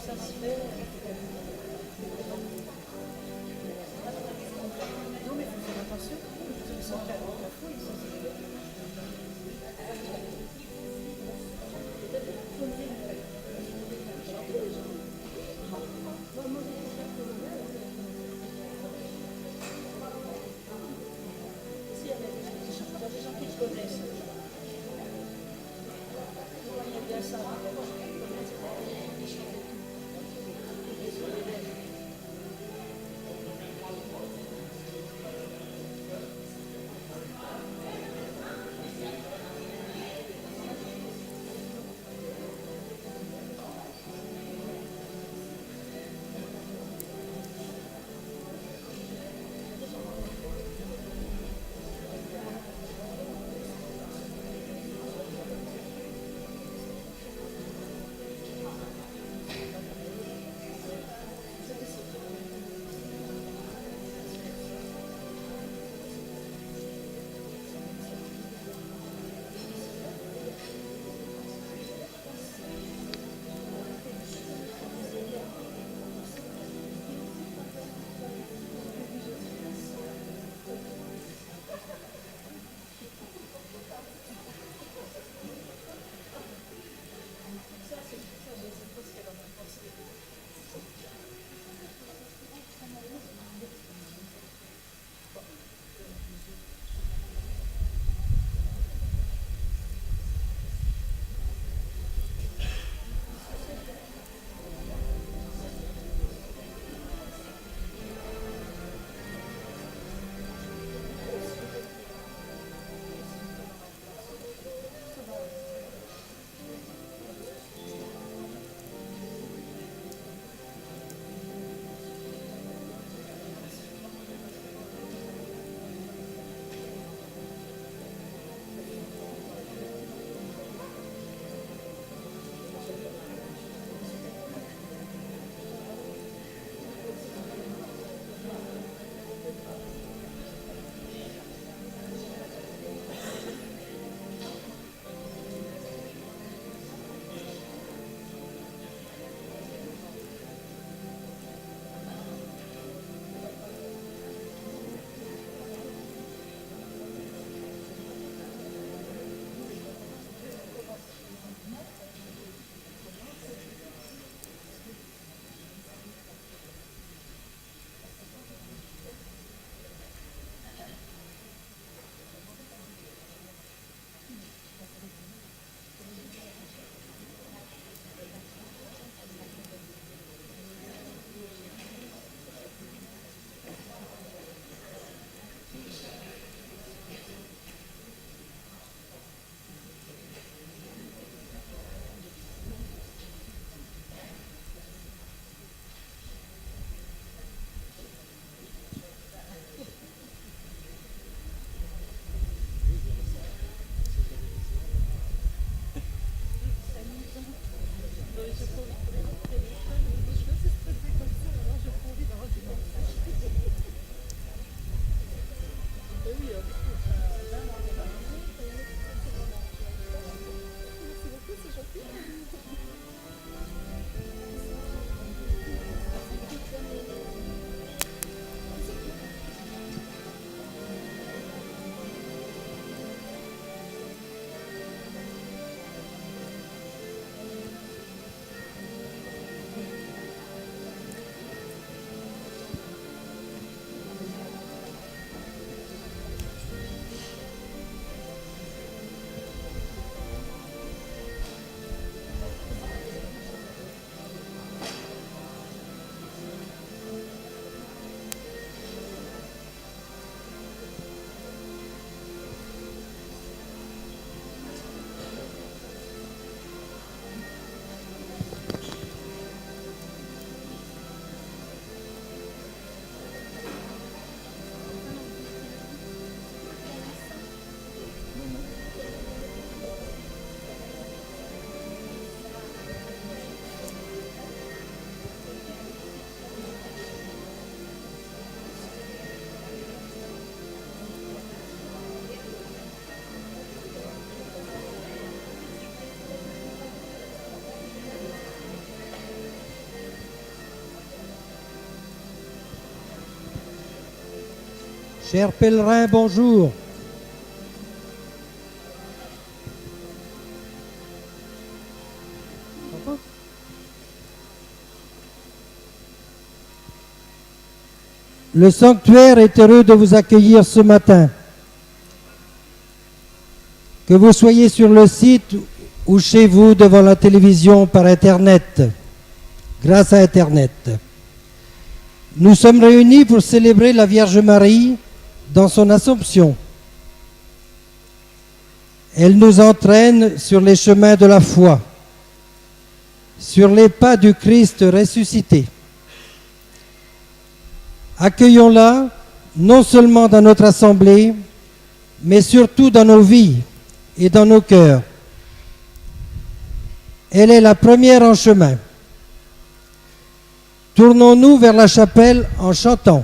ça se fait. Non, mais il faut faire attention. Sans faire la fouille, ça c'est. Si, il y a des gens qui te connaissent. Vous voyez bien ça. Chers pèlerins, bonjour. Le sanctuaire est heureux de vous accueillir ce matin. Que vous soyez sur le site ou chez vous devant la télévision par Internet, grâce à Internet. Nous sommes réunis pour célébrer la Vierge Marie dans son Assomption. Elle nous entraîne sur les chemins de la foi, sur les pas du Christ ressuscité. Accueillons-la non seulement dans notre assemblée, mais surtout dans nos vies et dans nos cœurs. Elle est la première en chemin. Tournons-nous vers la chapelle en chantant.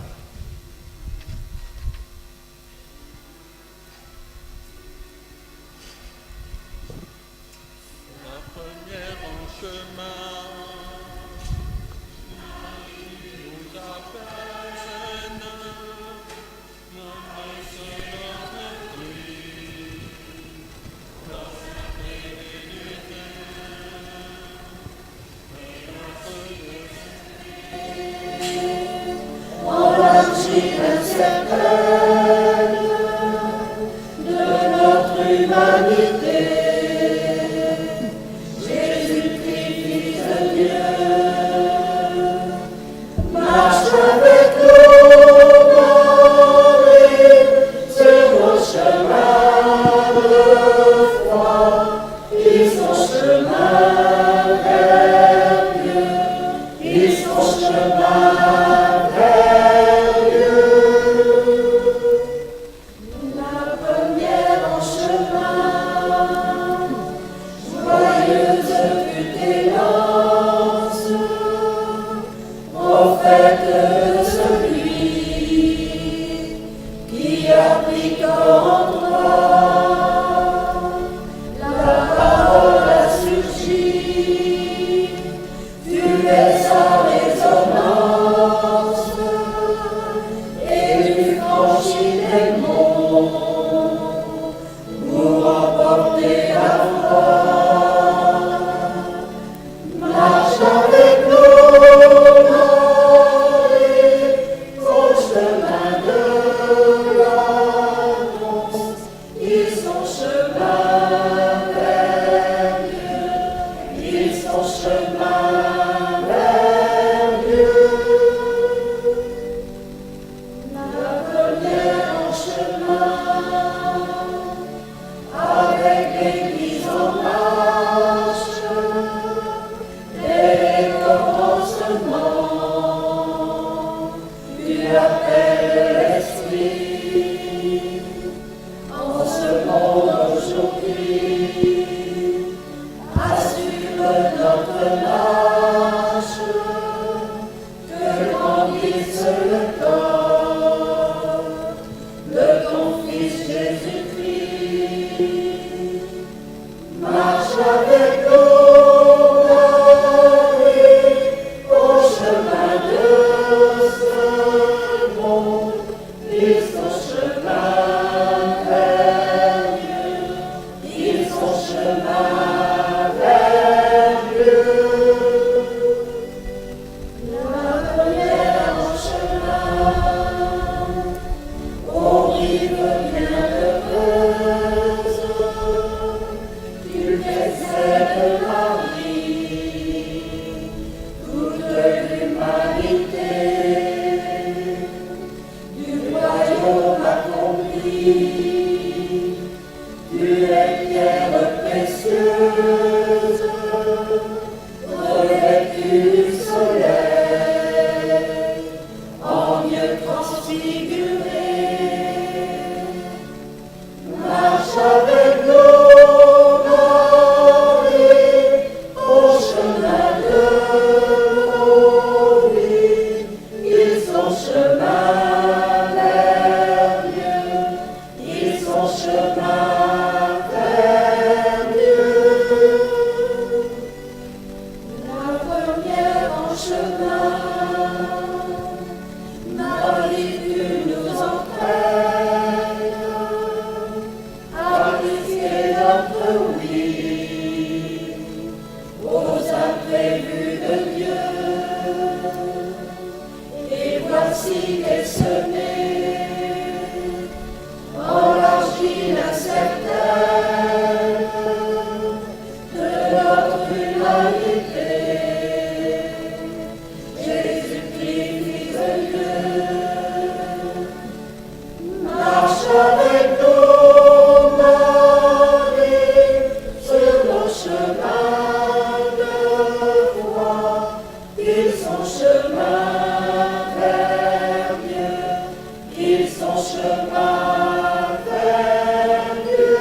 Chemin vers Dieu. notre oui aux imprévus de Dieu. Et voici qu'est semé en l'argile incertaine de notre humanité. Jésus-Christ, Fils de Dieu, marche avec nous, Marie, sur nos chemins de foi. Ils sont chemins vers Dieu, ils sont chemins vers Dieu.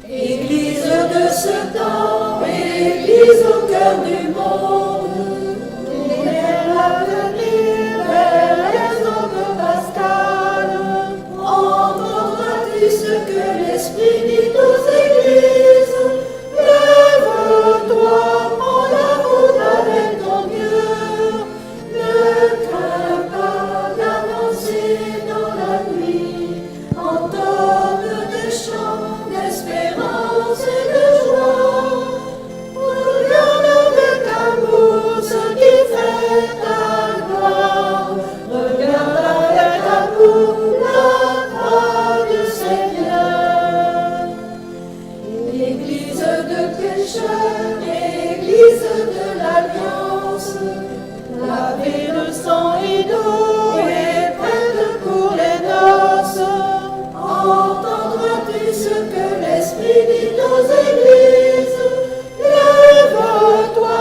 Église de ce temps, Église au cœur du monde, vers l'avenir, vers les aubes pascales, entendras-tu ce que l'Esprit dit aux églises? Lève-toi, prends la route avec ton Dieu, ne crains pas d'avancer dans la nuit, entonne des chants d'espérance et de joie. Regarde avec amour ce qui fait ta gloire. Regarde avec amour la croix du Seigneur. Église de pécheurs, Église de l'Alliance, lavée de sang et d'eau et prête pour les noces. Entendras-tu ce que l'Esprit dit aux églises? Lève-toi,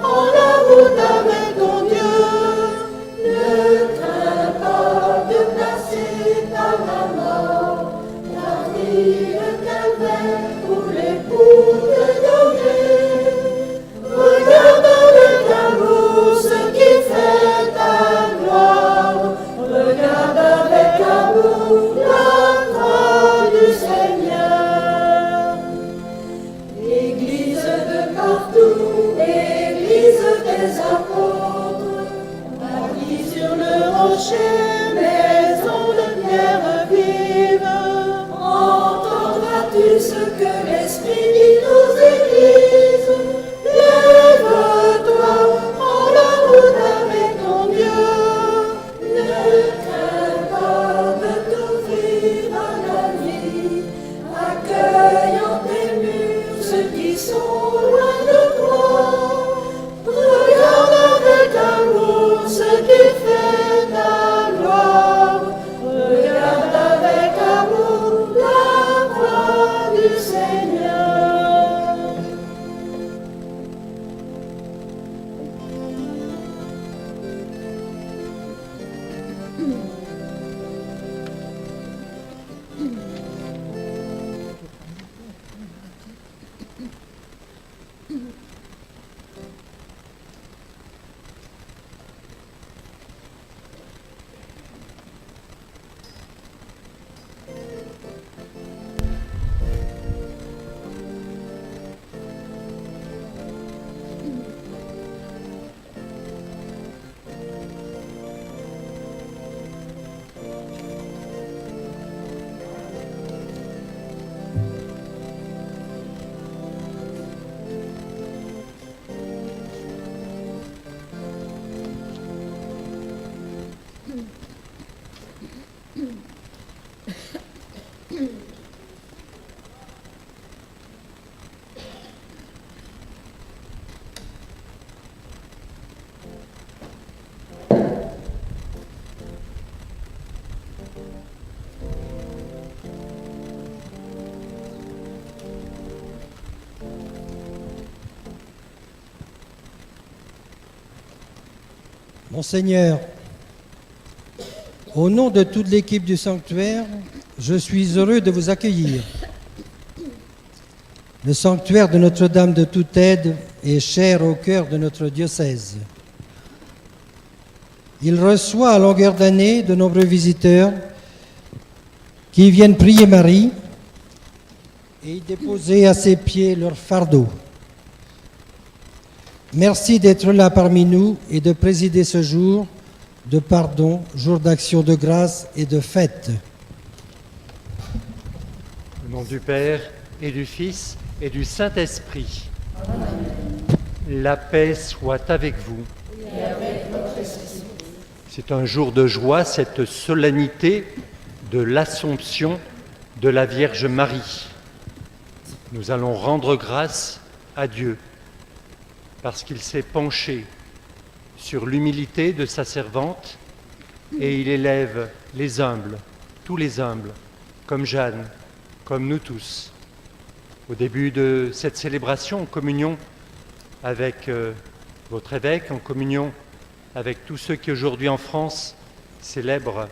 prends la route avec ton Dieu. Ne crains pas de placer ta maman, arrive le calvaire pour l'époux de danger. Regarde avec amour ce qui fait ta gloire. Regarde avec amour la croix du Seigneur. Église de partout, Église des apôtres, bâtie sur le rocher, maison de pierre vive. Entendras-tu ce que l'Esprit dit aux églises? Lève-toi, prends la route avec ton Dieu. Ne crains pas de t'ouvrir à la vie, accueillant tes murs ceux qui sont loin de toi. Regarde avec amour ce qui fait ta gloire. Monseigneur, au nom de toute l'équipe du sanctuaire, je suis heureux de vous accueillir. Le sanctuaire de Notre-Dame de toute aide est cher au cœur de notre diocèse. Il reçoit à longueur d'année de nombreux visiteurs qui viennent prier Marie et y déposer à ses pieds leur fardeau. Merci d'être là parmi nous et de présider ce jour de pardon, jour d'action de grâce et de fête. Au nom du Père et du Fils et du Saint-Esprit. La paix soit avec vous. Et avec votre esprit. C'est un jour de joie, cette solennité de l'Assomption de la Vierge Marie. Nous allons rendre grâce à Dieu parce qu'il s'est penché sur l'humilité de sa servante et il élève les humbles, tous les humbles, comme Jeanne, comme nous tous. Au début de cette célébration, en communion avec votre évêque, en communion avec tous ceux qui aujourd'hui en France célèbrent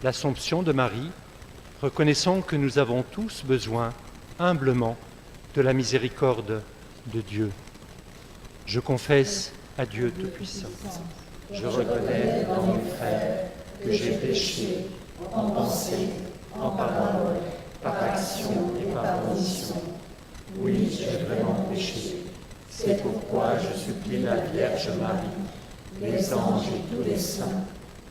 l'Assomption de Marie, reconnaissons que nous avons tous besoin, humblement, de la miséricorde de Dieu. Je confesse à Dieu Tout-Puissant. Je reconnais dans mes frères que j'ai péché en pensée, en parole, par action et par omission. Oui, j'ai vraiment péché. C'est pourquoi je supplie la Vierge Marie, les anges et tous les saints,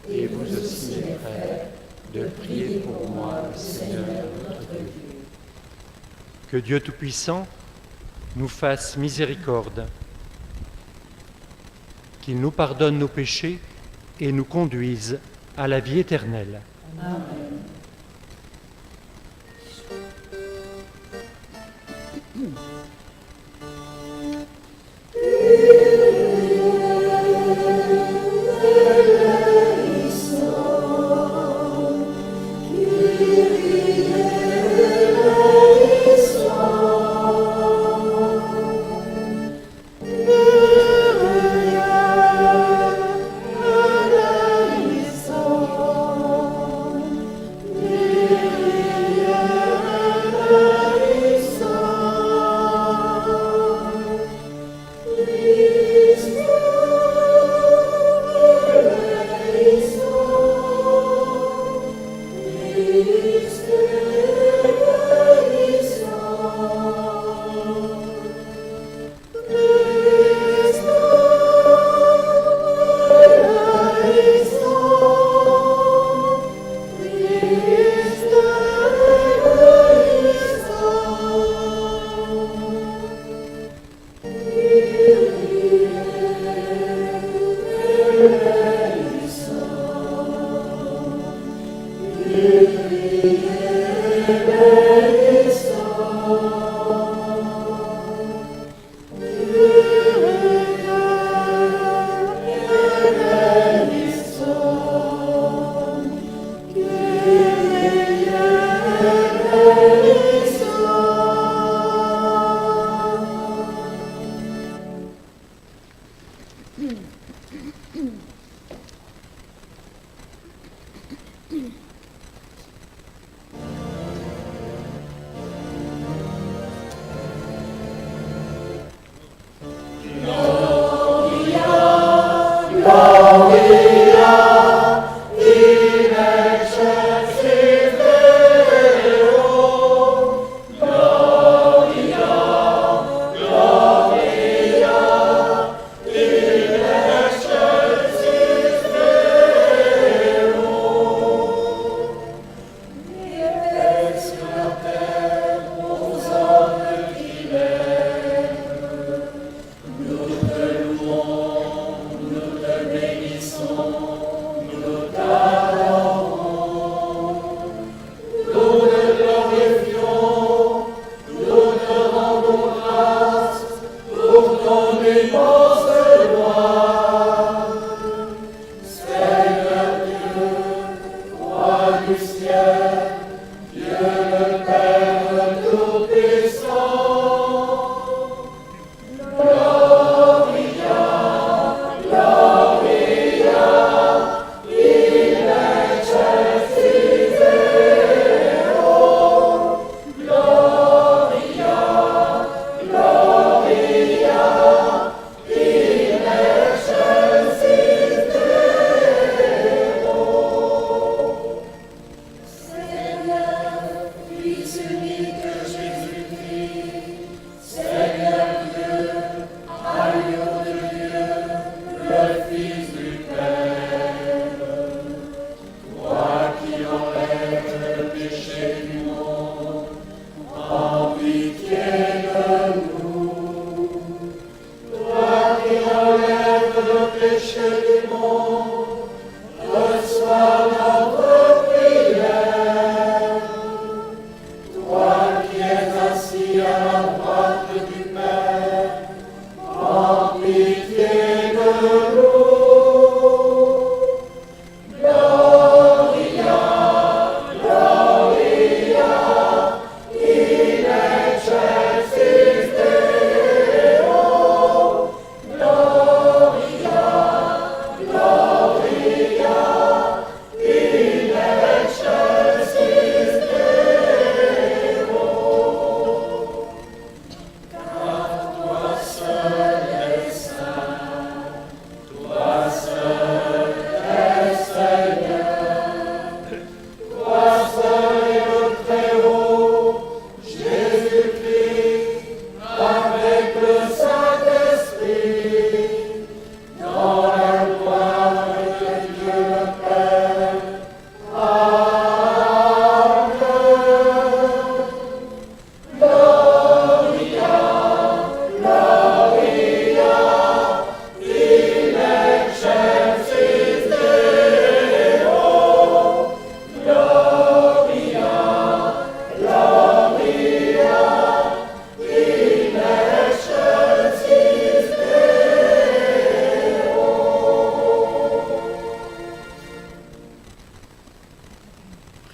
et vous aussi mes frères, de prier pour moi le Seigneur notre Dieu. Que Dieu Tout-Puissant nous fasse miséricorde, qu'il nous pardonne nos péchés et nous conduise à la vie éternelle. Amen.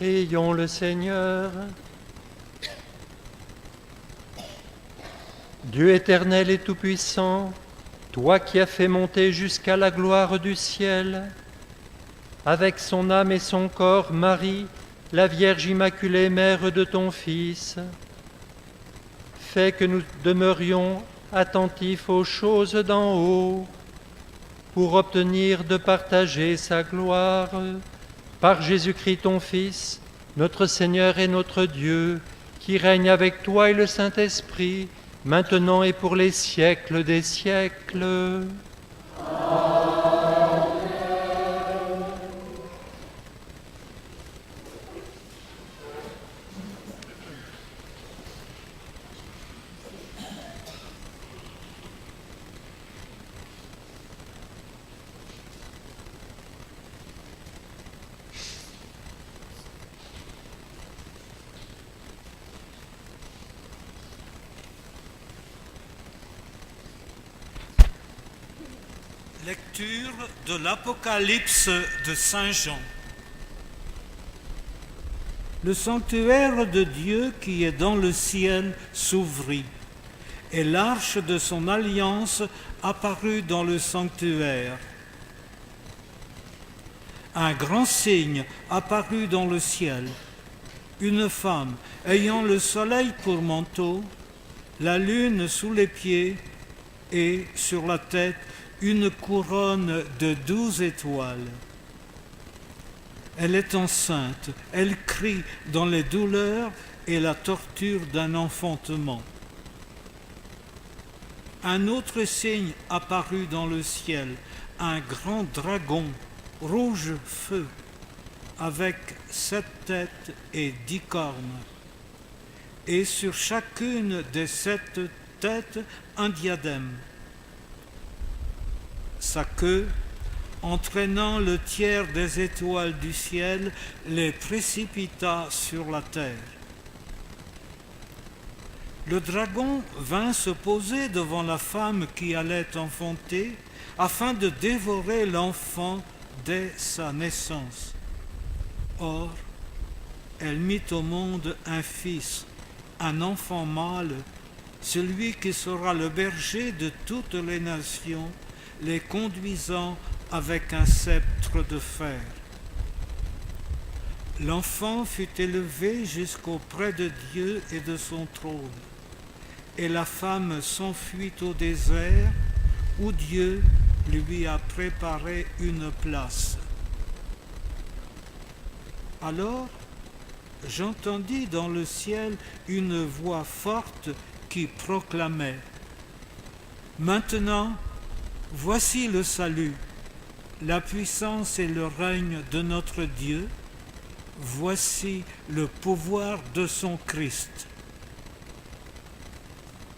Prions le Seigneur. Dieu éternel et tout-puissant, toi qui as fait monter jusqu'à la gloire du ciel, avec son âme et son corps, Marie, la Vierge Immaculée, Mère de ton Fils, fais que nous demeurions attentifs aux choses d'en haut, pour obtenir de partager sa gloire, par Jésus-Christ ton Fils, notre Seigneur et notre Dieu, qui règne avec toi et le Saint-Esprit, maintenant et pour les siècles des siècles. Lecture de l'Apocalypse de Saint Jean. Le sanctuaire de Dieu qui est dans le ciel s'ouvrit, et l'arche de son alliance apparut dans le sanctuaire. Un grand signe apparut dans le ciel, une femme ayant le soleil pour manteau, la lune sous les pieds et sur la tête une couronne de 12 étoiles. Elle est enceinte, elle crie dans les douleurs et la torture d'un enfantement. Un autre signe apparut dans le ciel, un grand dragon, rouge feu, avec 7 têtes et 10 cornes. Et sur chacune des 7 têtes, un diadème. Sa queue, entraînant le tiers des étoiles du ciel, les précipita sur la terre. Le dragon vint se poser devant la femme qui allait enfanter, afin de dévorer l'enfant dès sa naissance. Or, elle mit au monde un fils, un enfant mâle, celui qui sera le berger de toutes les nations, les conduisant avec un sceptre de fer. L'enfant fut élevé jusqu'auprès de Dieu et de son trône, et la femme s'enfuit au désert, où Dieu lui a préparé une place. Alors, j'entendis dans le ciel une voix forte qui proclamait : Maintenant, voici le salut, la puissance et le règne de notre Dieu. Voici le pouvoir de son Christ.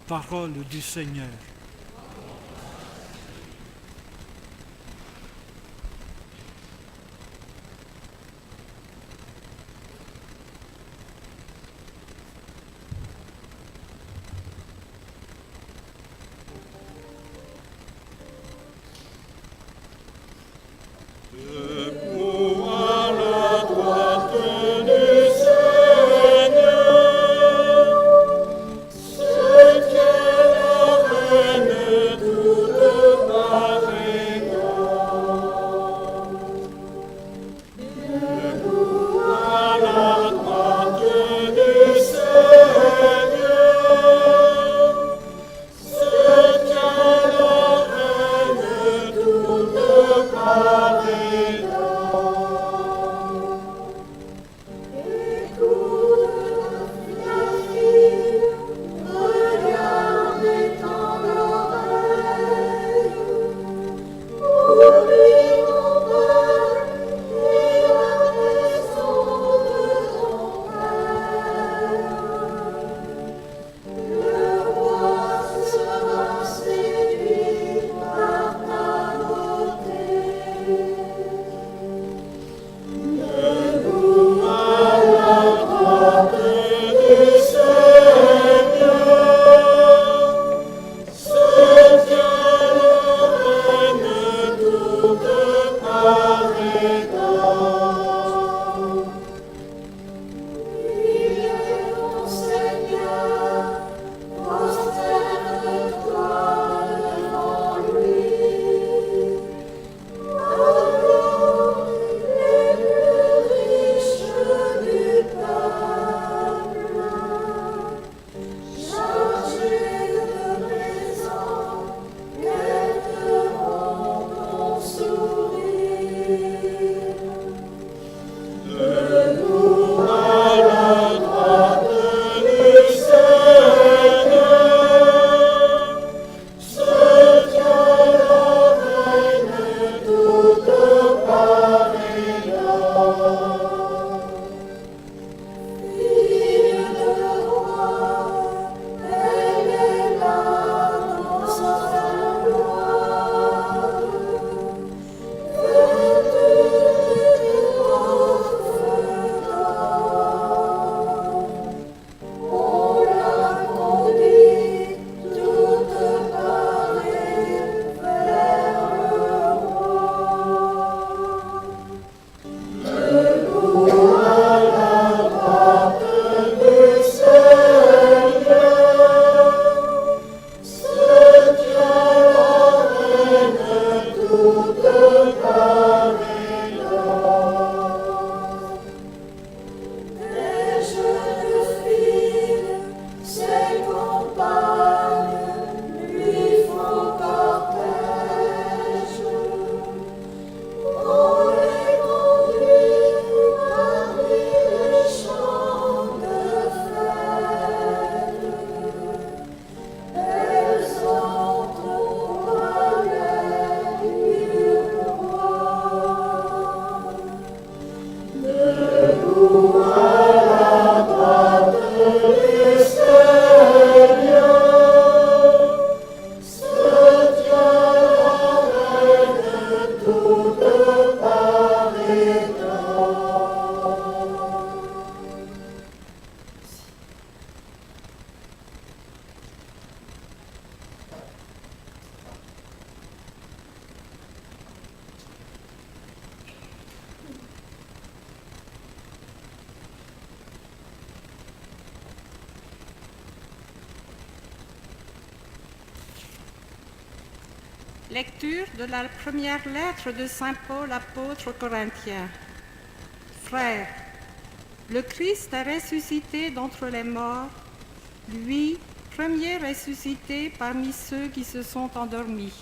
Parole du Seigneur. Lecture de la première lettre de Saint Paul, apôtre aux Corinthiens. Frères, le Christ est ressuscité d'entre les morts, lui, premier ressuscité parmi ceux qui se sont endormis.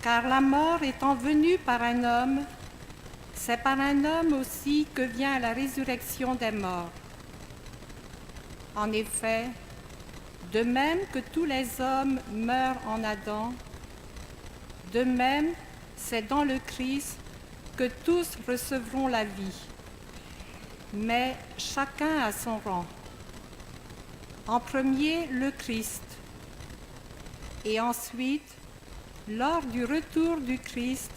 Car la mort étant venue par un homme, c'est par un homme aussi que vient la résurrection des morts. En effet, de même que tous les hommes meurent en Adam, de même c'est dans le Christ que tous recevront la vie, mais chacun à son rang. En premier, le Christ, et ensuite, lors du retour du Christ,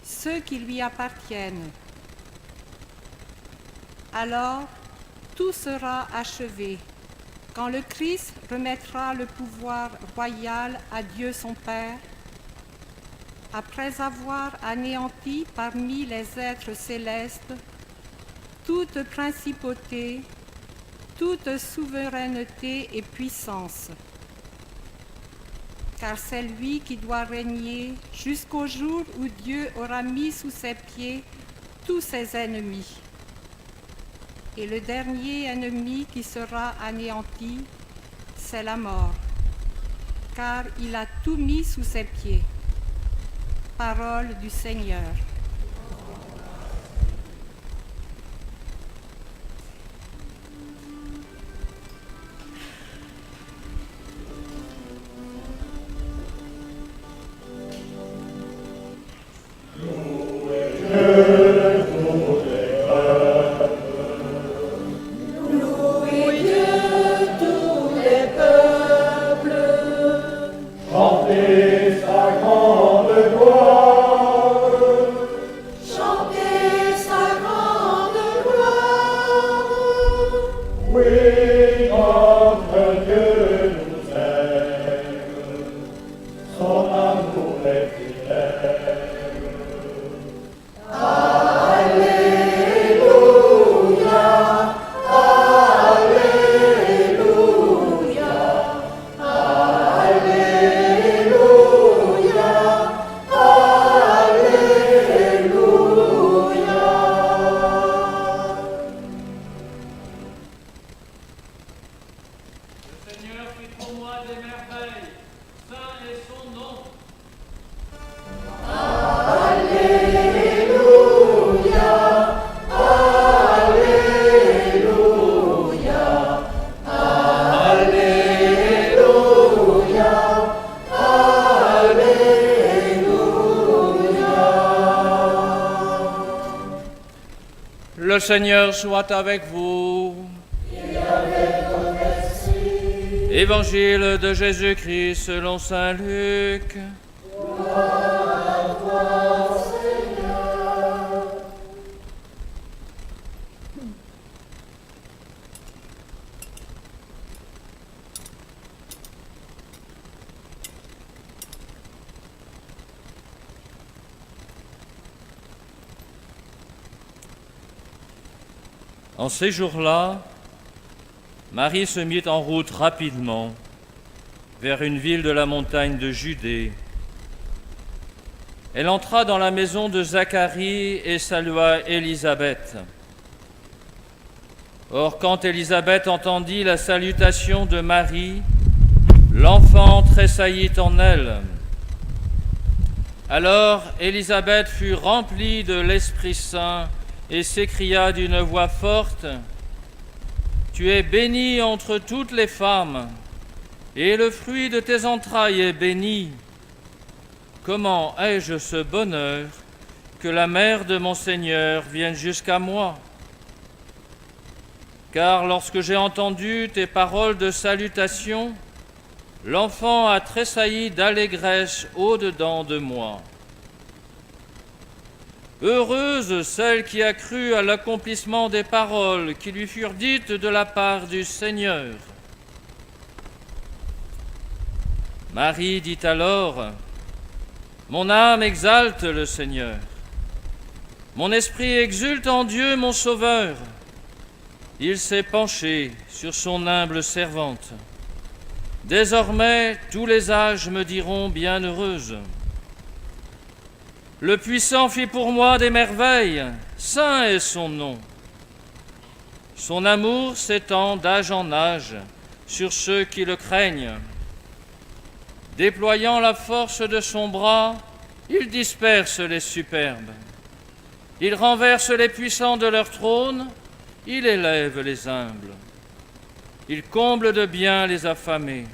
ceux qui lui appartiennent. Alors, tout sera achevé, quand le Christ remettra le pouvoir royal à Dieu son Père, après avoir anéanti parmi les êtres célestes toute principauté, toute souveraineté et puissance. Car c'est lui qui doit régner jusqu'au jour où Dieu aura mis sous ses pieds tous ses ennemis. Et le dernier ennemi qui sera anéanti, c'est la mort, car il a tout mis sous ses pieds. Parole du Seigneur. Chantez sa grande gloire. Le Seigneur soit avec vous. Et avec ton esprit. Évangile de Jésus-Christ selon saint Luc. Gloire à toi, Seigneur. En ces jours-là, Marie se mit en route rapidement vers une ville de la montagne de Judée. Elle entra dans la maison de Zacharie et salua Élisabeth. Or, quand Élisabeth entendit la salutation de Marie, l'enfant tressaillit en elle. Alors Élisabeth fut remplie de l'Esprit Saint et s'écria d'une voix forte, « Tu es bénie entre toutes les femmes, et le fruit de tes entrailles est béni. Comment ai-je ce bonheur que la mère de mon Seigneur vienne jusqu'à moi? Car lorsque j'ai entendu tes paroles de salutation, l'enfant a tressailli d'allégresse au-dedans de moi. Heureuse celle qui a cru à l'accomplissement des paroles qui lui furent dites de la part du Seigneur. » Marie dit alors, « Mon âme exalte le Seigneur. Mon esprit exulte en Dieu mon Sauveur. Il s'est penché sur son humble servante. Désormais, tous les âges me diront bienheureuse. Le Puissant fit pour moi des merveilles, saint est son nom. Son amour s'étend d'âge en âge sur ceux qui le craignent. Déployant la force de son bras, il disperse les superbes. Il renverse les puissants de leur trône, il élève les humbles. Il comble de bien les affamés,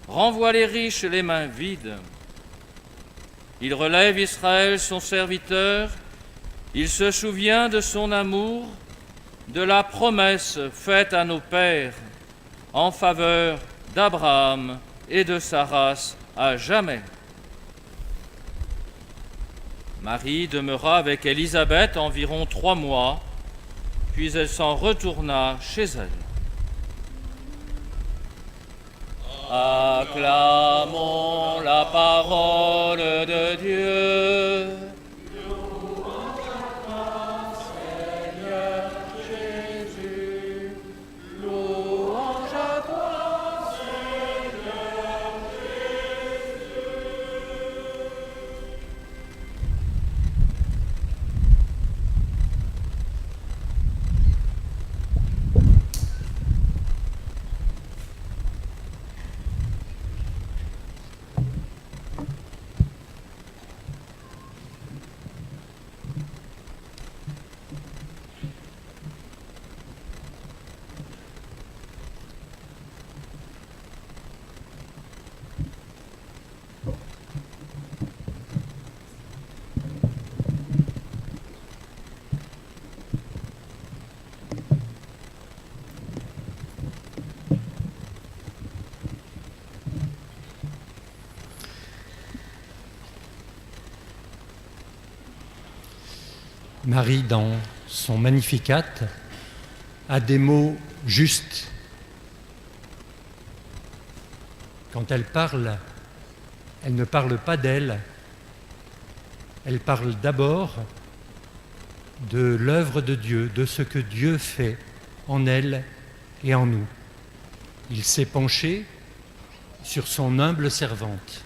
renvoie les riches les mains vides. Il relève Israël, son serviteur, il se souvient de son amour, de la promesse faite à nos pères en faveur d'Abraham et de sa race à jamais. » Marie demeura avec Élisabeth environ 3 mois, puis elle s'en retourna chez elle. Acclamons la parole de Dieu. Louange à toi, Seigneur Jésus. Louange à toi, Seigneur Jésus. Marie, dans son Magnificat, a des mots justes. Quand elle ne parle pas d'elle, elle parle d'abord de l'œuvre de Dieu, de ce que Dieu fait en elle et en nous. Il s'est penché sur son humble servante.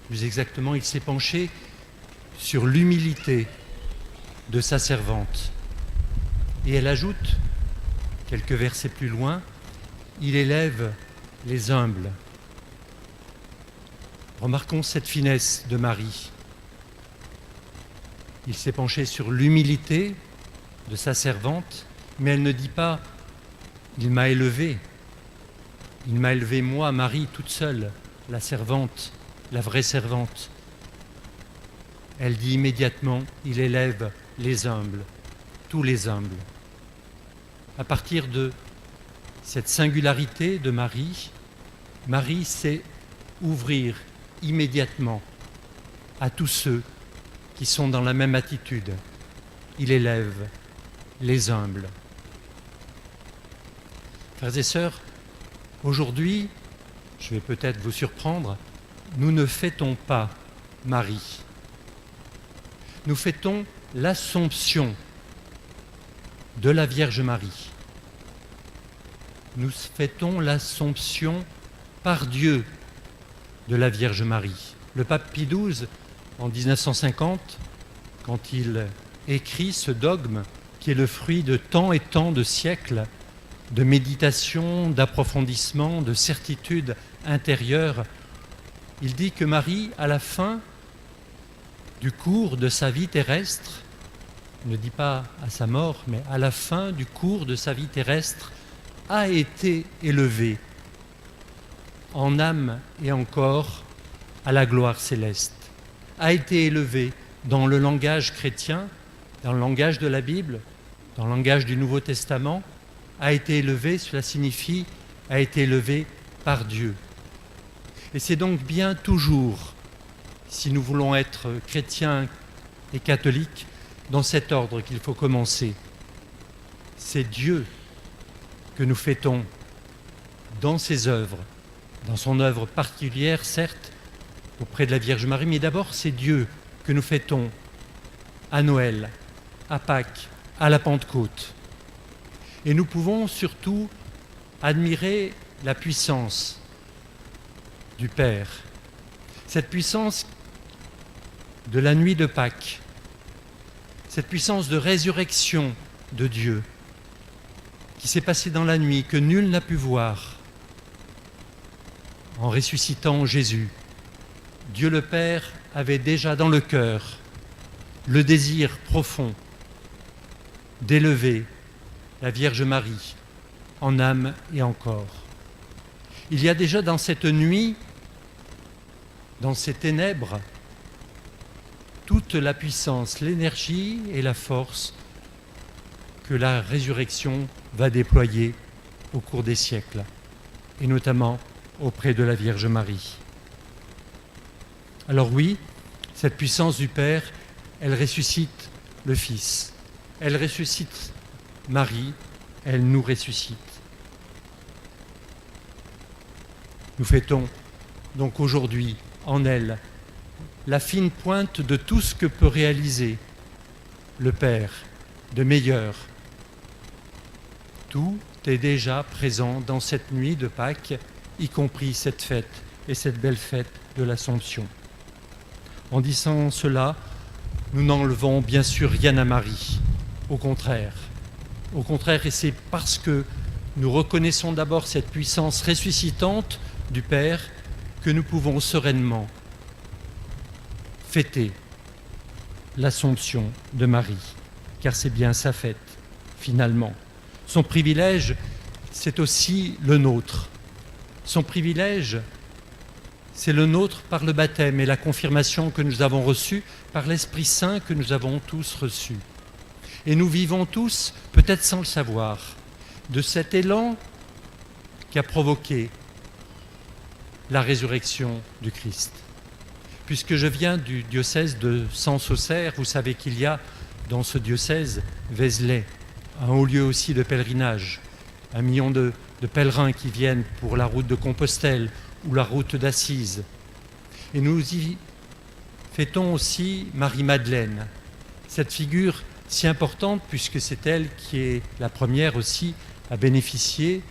Plus exactement, il s'est penché sur l'humilité de sa servante. Et elle ajoute, quelques versets plus loin, il élève les humbles. Remarquons cette finesse de Marie. Il s'est penché sur l'humilité de sa servante, mais elle ne dit pas « il m'a élevé ». Il m'a élevé moi, Marie, toute seule, la servante, la vraie servante. Elle dit immédiatement « il élève les humbles ». tous les humbles. À partir de cette singularité de Marie, Marie sait ouvrir immédiatement à tous ceux qui sont dans la même attitude. Il élève les humbles. Frères et sœurs, aujourd'hui, je vais peut-être vous surprendre, nous ne fêtons pas Marie. Nous fêtons l'Assomption de la Vierge Marie. Nous fêtons l'Assomption par Dieu de la Vierge Marie. Le pape Pie XII, en 1950, quand il écrit ce dogme qui est le fruit de tant et tant de siècles de méditation, d'approfondissement, de certitude intérieure, il dit que Marie, à la fin du cours de sa vie terrestre, il ne dit pas à sa mort, mais à la fin du cours de sa vie terrestre, a été élevée en âme et en corps à la gloire céleste, a été élevée dans le langage chrétien, dans le langage de la Bible, dans le langage du Nouveau Testament, a été élevée, cela signifie, a été élevée par Dieu. Et c'est donc bien toujours, si nous voulons être chrétiens et catholiques, dans cet ordre qu'il faut commencer. C'est Dieu que nous fêtons dans ses œuvres, dans son œuvre particulière, certes, auprès de la Vierge Marie, mais d'abord c'est Dieu que nous fêtons à Noël, à Pâques, à la Pentecôte. Et nous pouvons surtout admirer la puissance du Père, cette puissance de la nuit de Pâques, cette puissance de résurrection de Dieu qui s'est passée dans la nuit, que nul n'a pu voir, en ressuscitant Jésus. Dieu le Père avait déjà dans le cœur le désir profond d'élever la Vierge Marie en âme et en corps. Il y a déjà dans cette nuit, dans ces ténèbres, toute la puissance, l'énergie et la force que la résurrection va déployer au cours des siècles, et notamment auprès de la Vierge Marie. Alors oui, cette puissance du Père, elle ressuscite le Fils, elle ressuscite Marie, elle nous ressuscite. Nous fêtons donc aujourd'hui en elle la fine pointe de tout ce que peut réaliser le Père de meilleur. Tout est déjà présent dans cette nuit de Pâques, y compris cette fête et cette belle fête de l'Assomption. En disant cela, nous n'enlevons bien sûr rien à Marie, au contraire, et c'est parce que nous reconnaissons d'abord cette puissance ressuscitante du Père que nous pouvons sereinement fêter l'Assomption de Marie, car c'est bien sa fête, finalement. Son privilège, c'est aussi le nôtre. Son privilège, c'est le nôtre par le baptême et la confirmation que nous avons reçue par l'Esprit Saint que nous avons tous reçu. Et nous vivons tous, peut-être sans le savoir, de cet élan qui a provoqué la résurrection du Christ. Puisque je viens du diocèse de Sens-Auxerre, vous savez qu'il y a dans ce diocèse Vézelay, un haut lieu aussi de pèlerinage, 1 million de pèlerins qui viennent pour la route de Compostelle ou la route d'Assise. Et nous y fêtons aussi Marie-Madeleine, cette figure si importante puisque c'est elle qui est la première aussi à bénéficier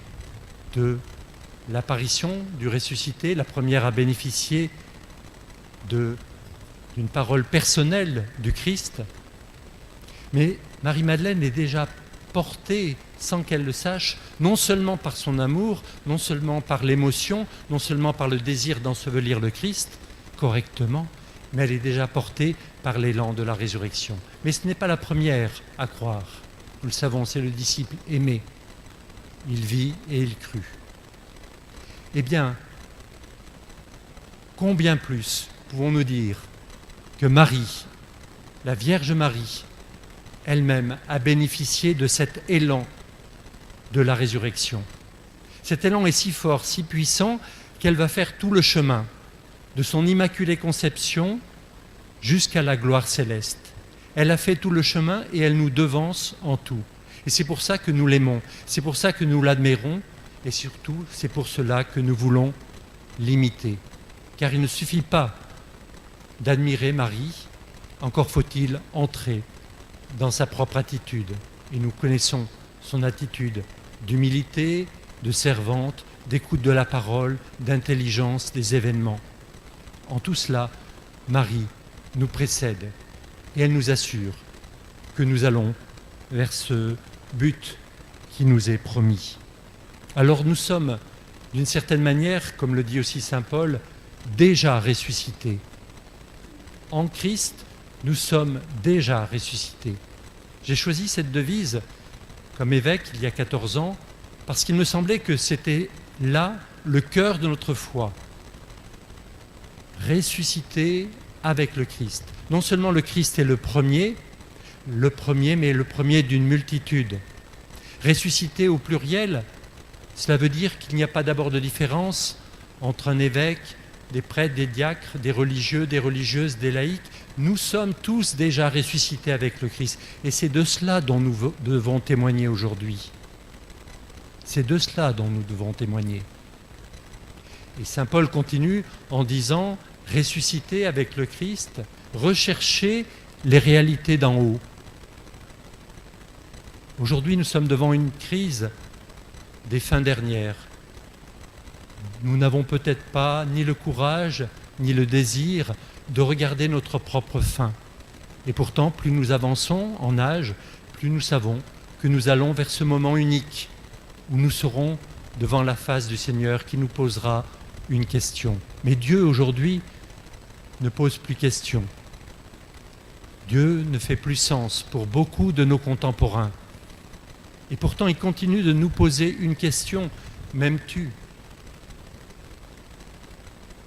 de l'apparition du ressuscité, la première à bénéficier d'une parole personnelle du Christ. Mais Marie-Madeleine est déjà portée, sans qu'elle le sache, non seulement par son amour, non seulement par l'émotion, non seulement par le désir d'ensevelir le Christ correctement, mais elle est déjà portée par l'élan de la résurrection. Mais ce n'est pas la première à croire. Nous le savons, c'est le disciple aimé. Il vit et il crut. Eh bien, combien plus pouvons-nous dire que Marie, la Vierge Marie, elle-même a bénéficié de cet élan de la résurrection. Cet élan est si fort, si puissant, qu'elle va faire tout le chemin de son immaculée conception jusqu'à la gloire céleste. Elle a fait tout le chemin et elle nous devance en tout. Et c'est pour ça que nous l'aimons, c'est pour ça que nous l'admirons et surtout c'est pour cela que nous voulons l'imiter. Car il ne suffit pas d'admirer Marie, encore faut-il entrer dans sa propre attitude. Et nous connaissons son attitude d'humilité, de servante, d'écoute de la parole, d'intelligence des événements. En tout cela, Marie nous précède et elle nous assure que nous allons vers ce but qui nous est promis. Alors nous sommes, d'une certaine manière, comme le dit aussi saint Paul, déjà ressuscités. En Christ, nous sommes déjà ressuscités. J'ai choisi cette devise comme évêque il y a 14 ans parce qu'il me semblait que c'était là le cœur de notre foi. Ressuscité avec le Christ. Non seulement le Christ est le premier, mais le premier d'une multitude. Ressuscité au pluriel, cela veut dire qu'il n'y a pas d'abord de différence entre un évêque, des prêtres, des diacres, des religieux, des religieuses, des laïcs. Nous sommes tous déjà ressuscités avec le Christ. Et c'est de cela dont nous devons témoigner aujourd'hui. C'est de cela dont nous devons témoigner. Et saint Paul continue en disant « ressusciter avec le Christ, rechercher les réalités d'en haut ». Aujourd'hui, nous sommes devant une crise des fins dernières. Nous n'avons peut-être pas ni le courage, ni le désir de regarder notre propre fin. Et pourtant, plus nous avançons en âge, plus nous savons que nous allons vers ce moment unique où nous serons devant la face du Seigneur qui nous posera une question. Mais Dieu, aujourd'hui, ne pose plus question. Dieu ne fait plus sens pour beaucoup de nos contemporains. Et pourtant, il continue de nous poser une question. M'aimes-tu ?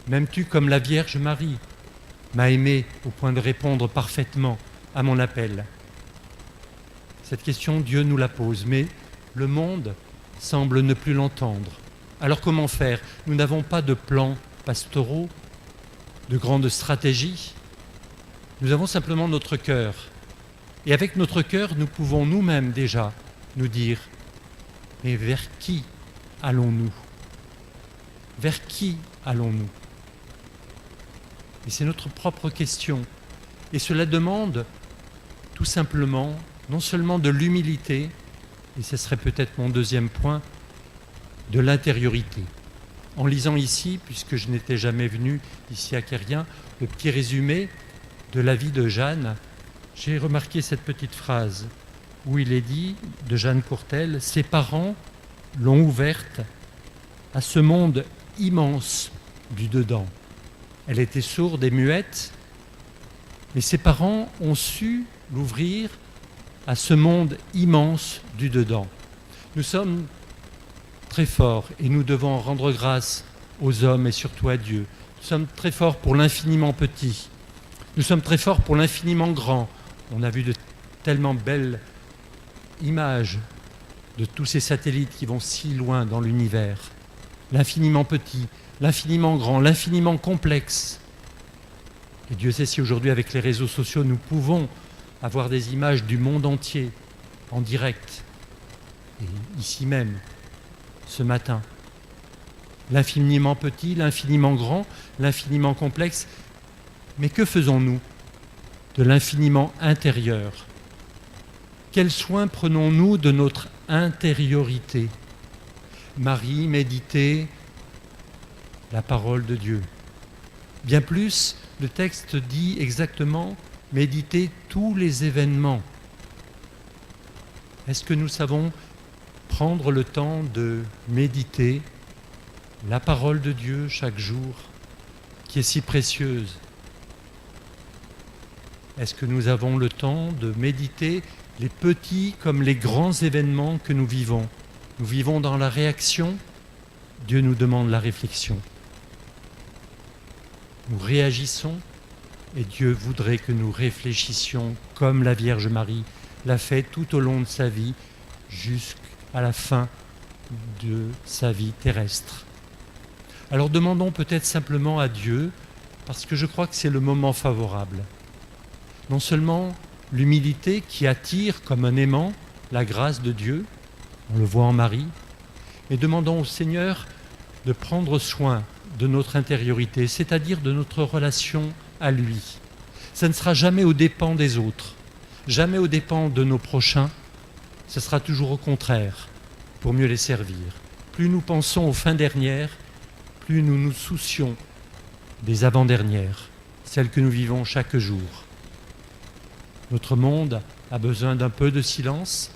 M'aimes-tu comme la Vierge Marie m'a aimé au point de répondre parfaitement à mon appel ? Cette question, Dieu nous la pose, mais le monde semble ne plus l'entendre. Alors comment faire ? Nous n'avons pas de plans pastoraux, de grandes stratégies. Nous avons simplement notre cœur. Et avec notre cœur, nous pouvons nous-mêmes déjà nous dire, mais vers qui allons-nous ? Vers qui allons-nous ? Et c'est notre propre question. Et cela demande tout simplement, non seulement de l'humilité, et ce serait peut-être mon deuxième point, de l'intériorité. En lisant ici, puisque je n'étais jamais venu ici à Quérien, le petit résumé de la vie de Jeanne, j'ai remarqué cette petite phrase où il est dit, de Jeanne Courtel, « Ses parents l'ont ouverte à ce monde immense du dedans. » Elle était sourde et muette, mais ses parents ont su l'ouvrir à ce monde immense du dedans. Nous sommes très forts et nous devons rendre grâce aux hommes et surtout à Dieu. Nous sommes très forts pour l'infiniment petit. Nous sommes très forts pour l'infiniment grand. On a vu de tellement belles images de tous ces satellites qui vont si loin dans l'univers. L'infiniment petit, l'infiniment grand, l'infiniment complexe. Et Dieu sait si aujourd'hui, avec les réseaux sociaux, nous pouvons avoir des images du monde entier en direct. Et ici même, ce matin. L'infiniment petit, l'infiniment grand, l'infiniment complexe. Mais que faisons-nous de l'infiniment intérieur ? Quels soins prenons-nous de notre intériorité ? Marie, méditer la parole de Dieu. Bien plus, le texte dit exactement méditer tous les événements. Est-ce que nous savons prendre le temps de méditer la parole de Dieu chaque jour, qui est si précieuse ? Est-ce que nous avons le temps de méditer les petits comme les grands événements que nous vivons ? Nous vivons dans la réaction, Dieu nous demande la réflexion. Nous réagissons et Dieu voudrait que nous réfléchissions comme la Vierge Marie l'a fait tout au long de sa vie, jusqu'à la fin de sa vie terrestre. Alors demandons peut-être simplement à Dieu, parce que je crois que c'est le moment favorable. Non seulement l'humilité qui attire comme un aimant la grâce de Dieu, on le voit en Marie, mais demandons au Seigneur de prendre soin de notre intériorité, c'est-à-dire de notre relation à lui. Ça ne sera jamais aux dépens des autres, jamais aux dépens de nos prochains, ce sera toujours au contraire, pour mieux les servir. Plus nous pensons aux fins dernières, plus nous nous soucions des avant-dernières, celles que nous vivons chaque jour. Notre monde a besoin d'un peu de silence,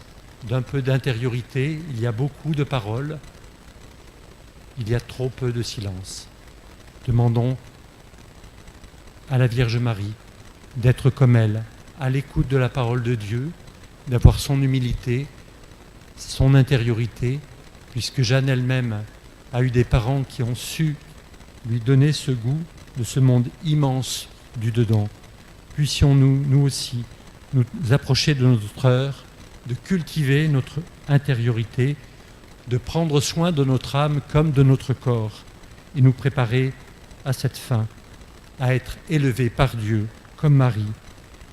d'un peu d'intériorité. Il y a beaucoup de paroles, il y a trop peu de silence. Demandons à la Vierge Marie d'être comme elle, à l'écoute de la parole de Dieu, d'avoir son humilité, son intériorité, puisque Jeanne elle-même a eu des parents qui ont su lui donner ce goût de ce monde immense du dedans. Puissions-nous, nous aussi, nous approcher de notre heure, de cultiver notre intériorité, de prendre soin de notre âme comme de notre corps et nous préparer à cette fin, à être élevés par Dieu comme Marie,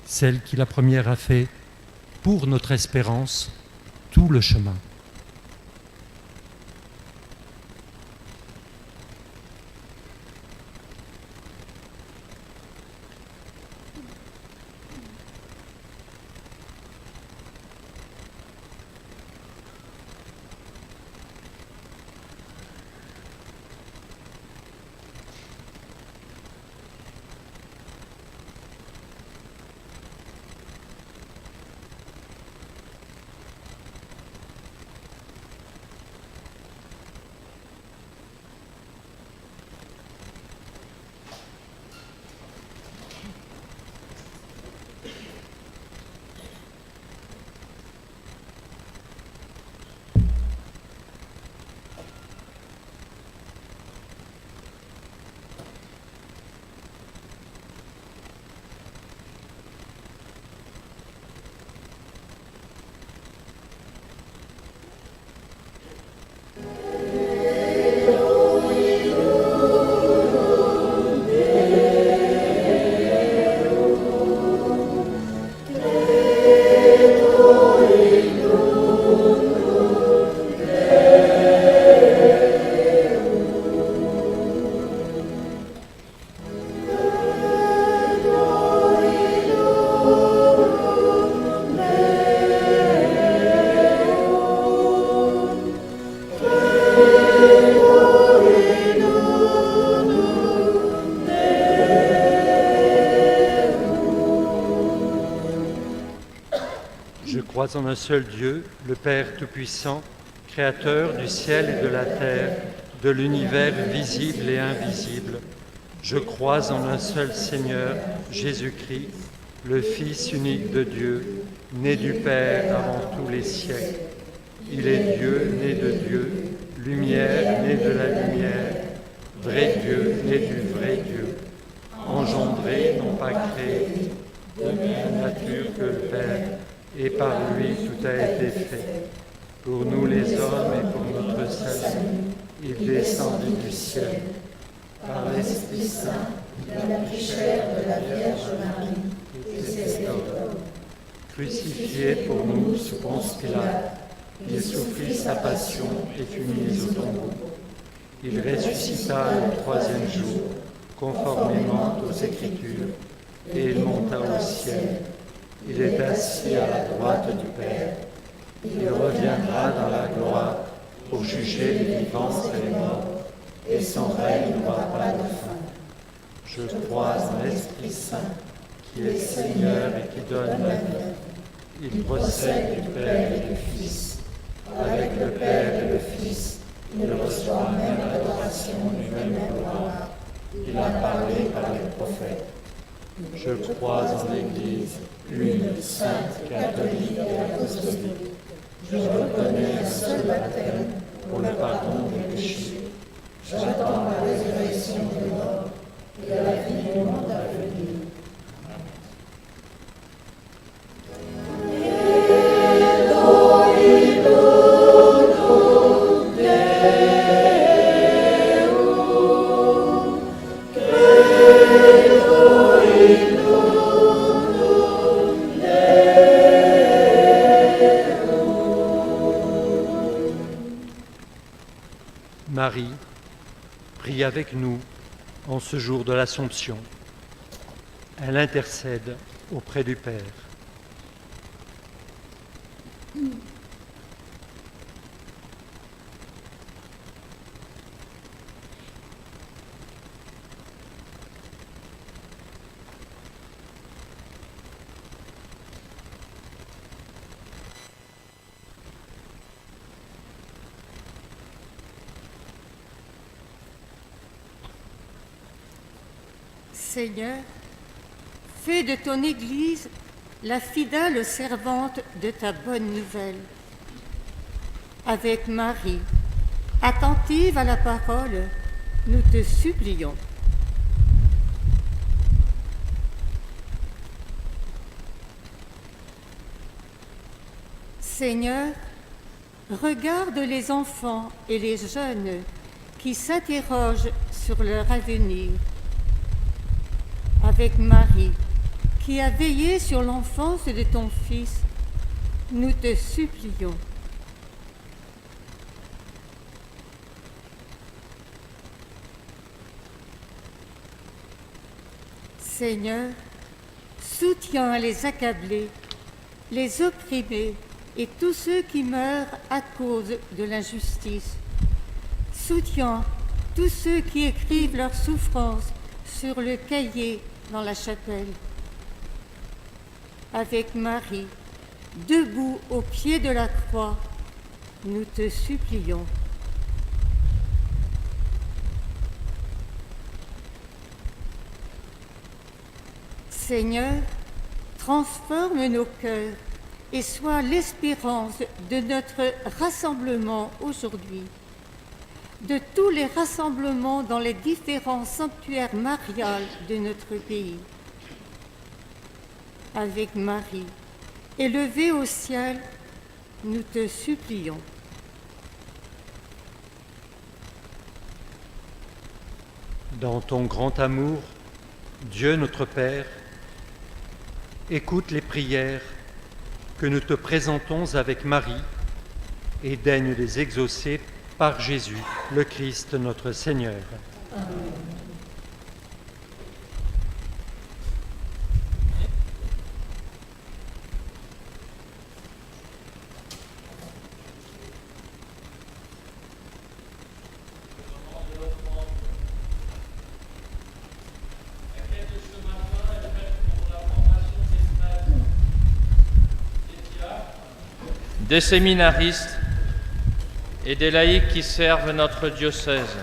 celle qui la première a fait pour notre espérance tout le chemin. Je crois en un seul Dieu, le Père Tout-Puissant, Créateur du ciel et de la terre, de l'univers visible et invisible. Je crois en un seul Seigneur, Jésus-Christ, le Fils unique de Dieu, né du Père avant tous les siècles. Il est Dieu, né de Dieu, lumière, né de la lumière, vrai Dieu, né du vrai Dieu, engendré, non pas créé, de même nature que le Père, et par lui tout a été fait. Pour nous les hommes et pour notre salut, il descendit du ciel. Par l'Esprit Saint, il a pris chair de la Vierge Marie, et s'est homme. Crucifié pour nous sous Ponce Pilate, il souffrit sa passion et fut mis au tombeau. Il ressuscita le troisième jour, conformément aux Écritures, et il monta au ciel. Il est assis à la droite du Père. Il reviendra dans la gloire pour juger les vivants et les morts, et son règne n'aura pas de fin. Je crois en l'Esprit Saint, qui est Seigneur et qui donne la vie. Il procède du Père et du Fils. Avec le Père et le Fils, il reçoit même l'adoration du même gloire. Il a parlé par les prophètes. Je crois en l'Église, une, sainte, catholique et apostolique. Je reconnais un seul baptême pour le pardon des péchés. J'attends la résurrection des morts et la vie du monde à venir. Marie, prie avec nous en ce jour de l'Assomption. Elle intercède auprès du Père. Seigneur, fais de ton Église la fidèle servante de ta bonne nouvelle. Avec Marie, attentive à la parole, nous te supplions. Seigneur, regarde les enfants et les jeunes qui s'interrogent sur leur avenir. Avec Marie, qui a veillé sur l'enfance de ton Fils, nous te supplions. Seigneur, soutiens les accablés, les opprimés et tous ceux qui meurent à cause de l'injustice. Soutiens tous ceux qui écrivent leurs souffrances sur le cahier dans la chapelle. Avec Marie, debout au pied de la croix, nous te supplions. Seigneur, transforme nos cœurs et sois l'espérance de notre rassemblement aujourd'hui, de tous les rassemblements dans les différents sanctuaires mariales de notre pays. Avec Marie, élevée au ciel, nous te supplions. Dans ton grand amour, Dieu notre Père, écoute les prières que nous te présentons avec Marie et daigne les exaucer par Jésus, le Christ notre Seigneur. Amen. Des séminaristes et des laïcs qui servent notre diocèse.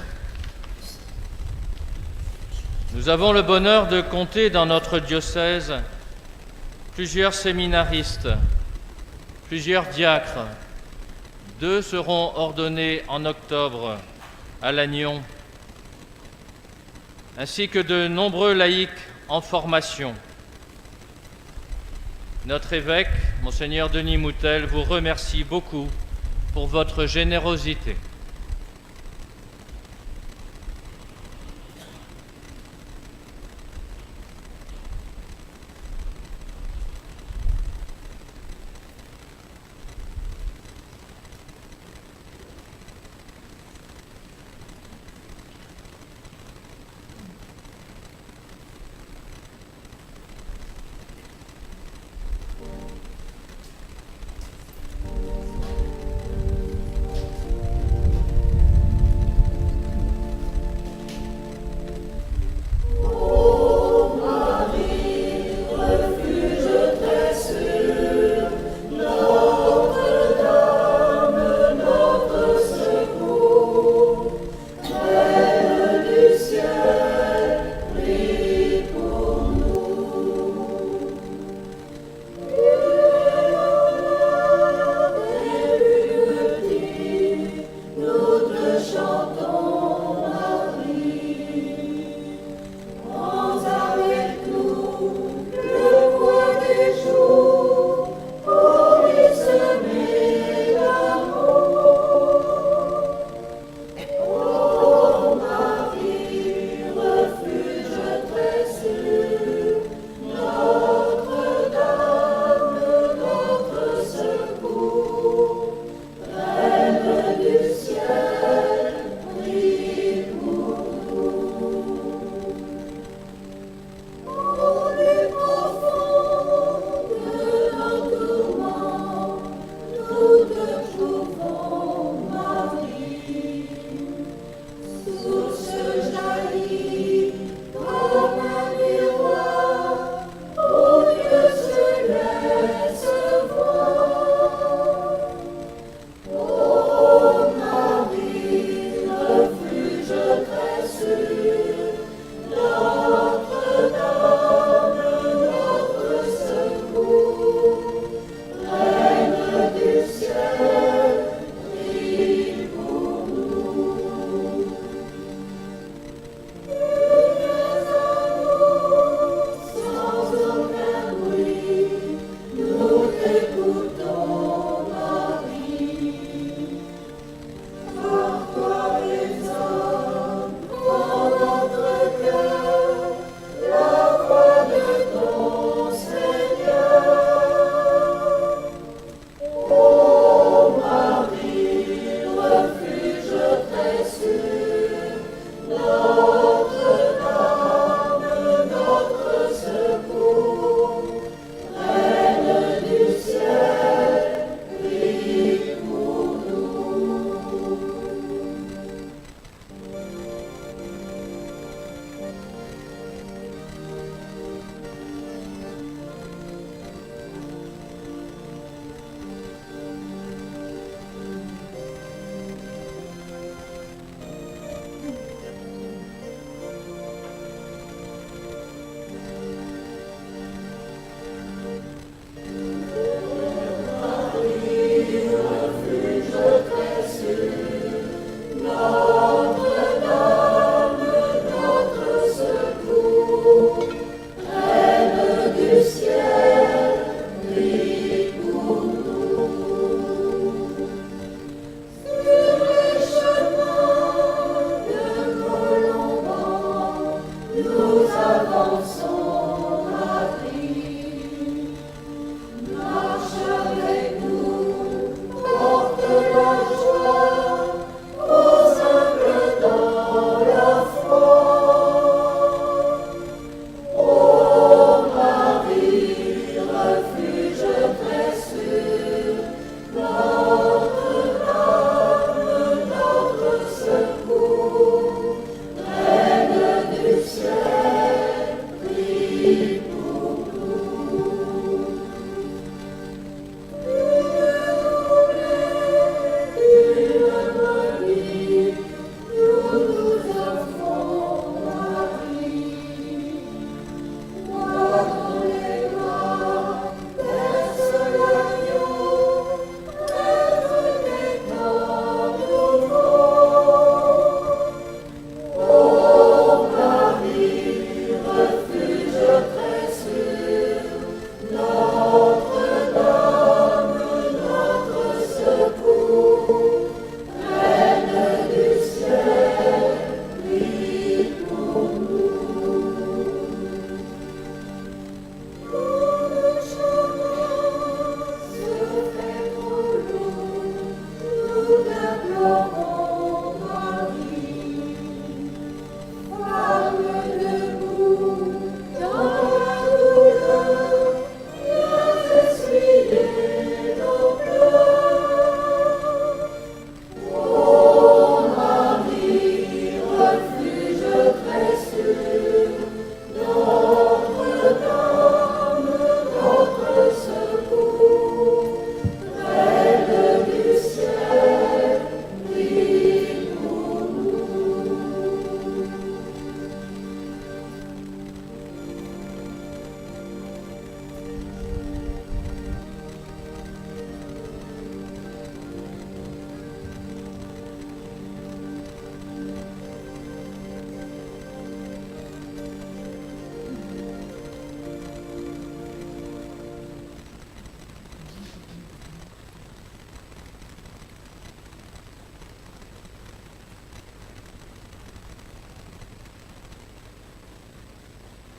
Nous avons le bonheur de compter dans notre diocèse plusieurs séminaristes, plusieurs diacres. 2 seront ordonnés en octobre à Lannion, ainsi que de nombreux laïcs en formation. Notre évêque, Monseigneur Denis Moutel, vous remercie beaucoup pour votre générosité.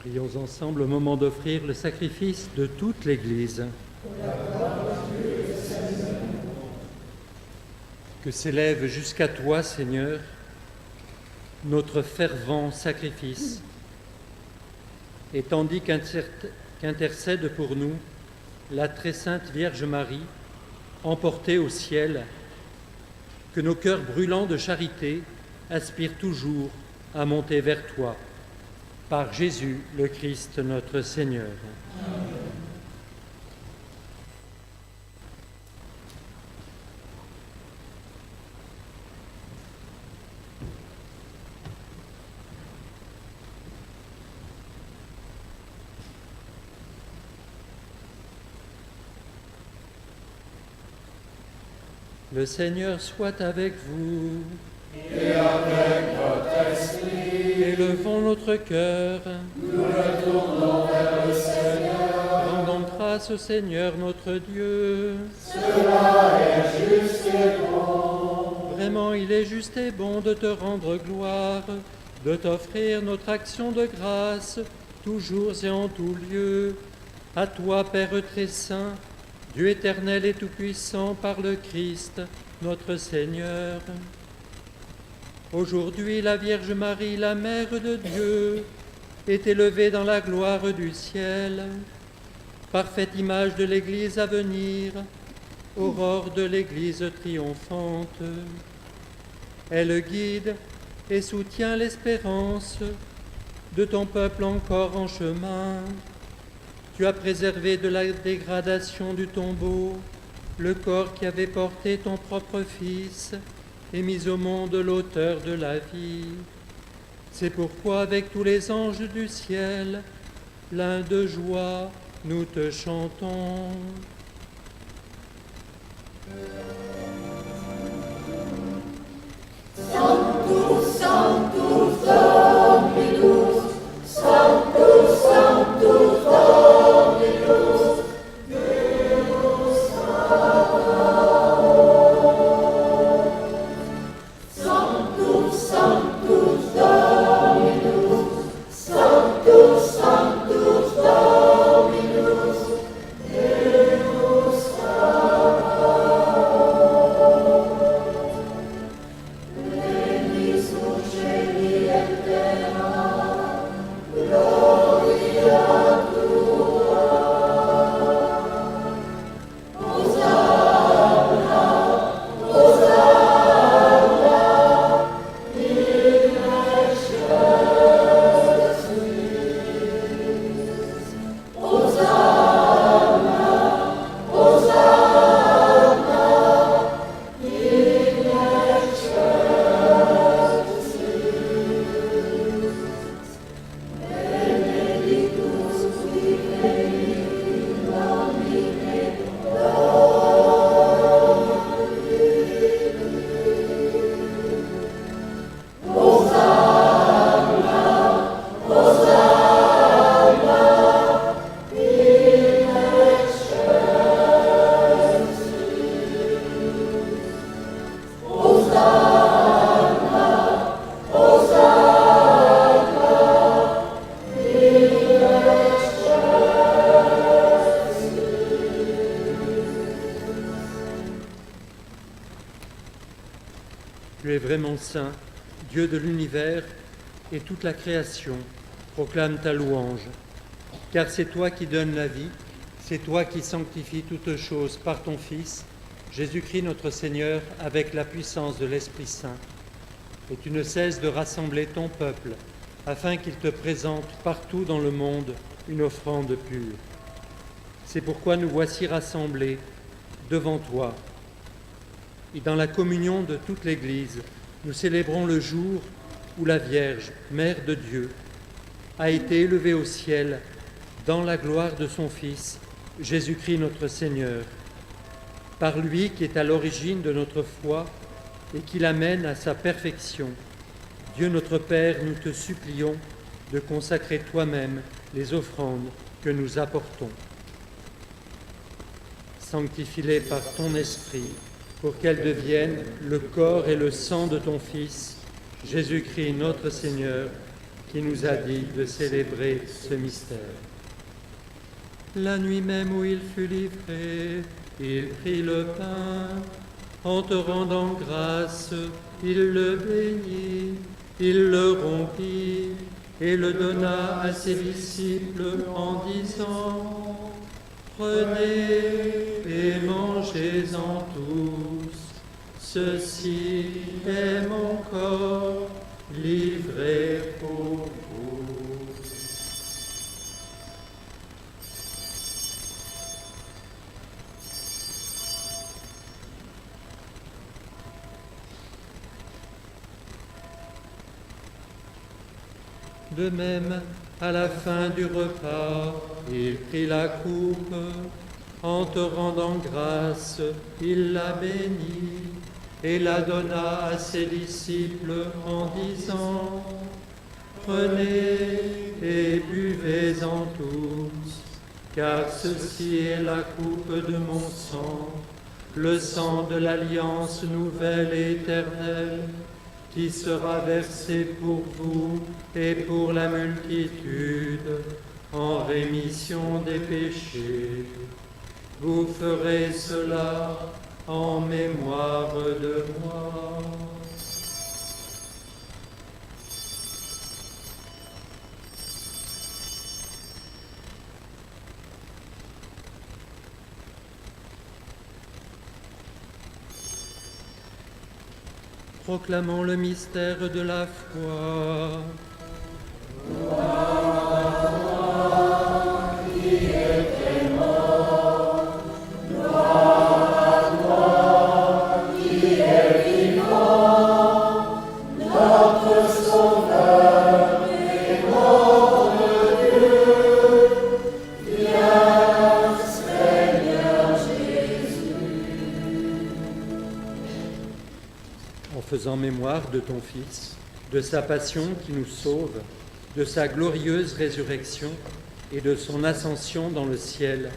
Prions ensemble au moment d'offrir le sacrifice de toute l'Église. Que s'élève jusqu'à toi, Seigneur, notre fervent sacrifice, et tandis qu'intercède pour nous la très sainte Vierge Marie, emportée au ciel, que nos cœurs brûlants de charité aspirent toujours à monter vers toi. Par Jésus le Christ notre Seigneur. Amen. Le Seigneur soit avec vous. Et avec votre esprit. Élevons notre cœur. Nous retournons vers le Seigneur. Rendons grâce au Seigneur notre Dieu. Cela est juste et bon. Vraiment, il est juste et bon de te rendre gloire, de t'offrir notre action de grâce, toujours et en tout lieu. À toi, Père très saint, Dieu éternel et tout-puissant, par le Christ, notre Seigneur. Aujourd'hui, la Vierge Marie, la Mère de Dieu, est élevée dans la gloire du ciel, parfaite image de l'Église à venir, aurore de l'Église triomphante. Elle guide et soutient l'espérance de ton peuple encore en chemin. Tu as préservé de la dégradation du tombeau le corps qui avait porté ton propre Fils et mis au monde l'auteur de la vie. C'est pourquoi, avec tous les anges du ciel, pleins de joie, nous te chantons. Sanctus, Sanctus Dominus, Sanctus, Sanctus Dominus, Deus Sanctus, Sanctus Dominus, Sanctus, Sanctus Dominus, Deus Plenis Celi et terra, gloria tua. Hosanna, Hosanna, in excelsis. Hosanna, Hosanna, in excelsis. Benedictus qui venit in nomine Domini. Hosanna, Hosanna, in excelsis. Hosanna, Hosanna, in excelsis. Tu es vraiment saint, Dieu de l'univers, et toute la création proclame ta louange. Car c'est toi qui donnes la vie, c'est toi qui sanctifies toutes choses par ton Fils, Jésus-Christ notre Seigneur, avec la puissance de l'Esprit Saint. Et tu ne cesses de rassembler ton peuple, afin qu'il te présente partout dans le monde une offrande pure. C'est pourquoi nous voici rassemblés devant toi. Et dans la communion de toute l'Église, nous célébrons le jour où la Vierge, Mère de Dieu, a été élevée au ciel dans la gloire de son Fils, Jésus-Christ notre Seigneur. Par lui qui est à l'origine de notre foi et qui l'amène à sa perfection, Dieu notre Père, nous te supplions de consacrer toi-même les offrandes que nous apportons. Sanctifie-les par ton Esprit, pour qu'elles deviennent le corps et le sang de ton Fils, Jésus-Christ notre Seigneur, qui nous a dit de célébrer ce mystère. La nuit même où il fut livré, il prit le pain. En te rendant grâce, il le bénit, il le rompit et le donna à ses disciples en disant: Prenez et mangez-en tous, ceci est mon corps livré pour vous. De même, à la fin du repas, il prit la coupe. En te rendant grâce, il la bénit et la donna à ses disciples en disant: Prenez et buvez-en tous, car ceci est la coupe de mon sang, le sang de l'alliance nouvelle et éternelle, qui sera versé pour vous et pour la multitude en rémission des péchés. Vous ferez cela en mémoire de moi. Proclamons le mystère de la foi. Faisant mémoire de ton Fils, de sa passion qui nous sauve, de sa glorieuse résurrection et de son ascension dans le ciel,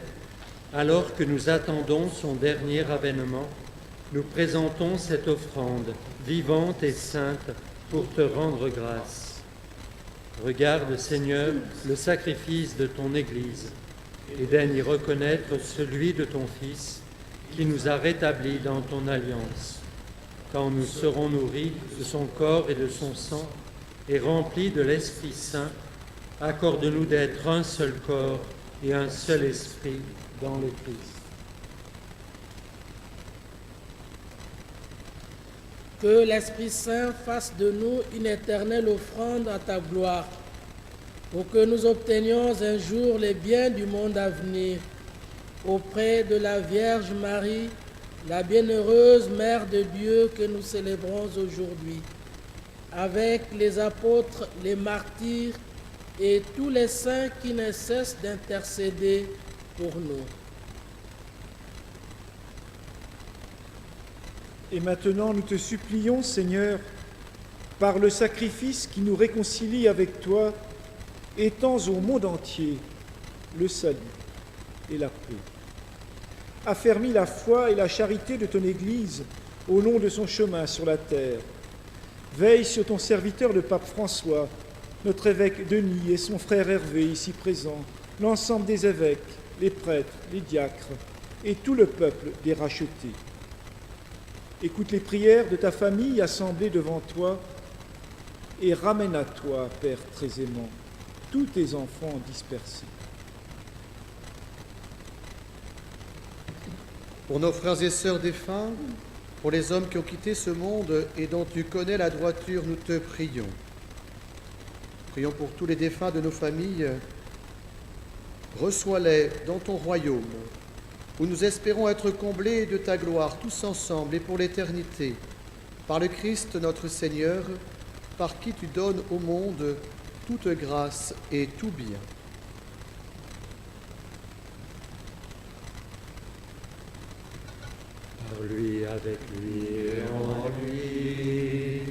alors que nous attendons son dernier avènement, nous présentons cette offrande vivante et sainte pour te rendre grâce. Regarde, Seigneur, le sacrifice de ton Église et daigne y reconnaître celui de ton Fils qui nous a rétablis dans ton alliance. Quand nous serons nourris de son corps et de son sang et remplis de l'Esprit Saint, accorde-nous d'être un seul corps et un seul esprit dans le Christ. Que l'Esprit Saint fasse de nous une éternelle offrande à ta gloire, pour que nous obtenions un jour les biens du monde à venir, auprès de la Vierge Marie, la bienheureuse Mère de Dieu que nous célébrons aujourd'hui, avec les apôtres, les martyrs et tous les saints qui ne cessent d'intercéder pour nous. Et maintenant, nous te supplions, Seigneur, par le sacrifice qui nous réconcilie avec toi, étends au monde entier le salut et la paix. Affermis la foi et la charité de ton Église au long de son chemin sur la terre. Veille sur ton serviteur, le pape François, notre évêque Denis et son frère Hervé, ici présent, l'ensemble des évêques, les prêtres, les diacres et tout le peuple des rachetés. Écoute les prières de ta famille assemblée devant toi et ramène à toi, Père très aimant, tous tes enfants dispersés. Pour nos frères et sœurs défunts, pour les hommes qui ont quitté ce monde et dont tu connais la droiture, nous te prions. Prions pour tous les défunts de nos familles. Reçois-les dans ton royaume, où nous espérons être comblés de ta gloire, tous ensemble et pour l'éternité, par le Christ notre Seigneur, par qui tu donnes au monde toute grâce et tout bien. Par lui, avec lui et en lui.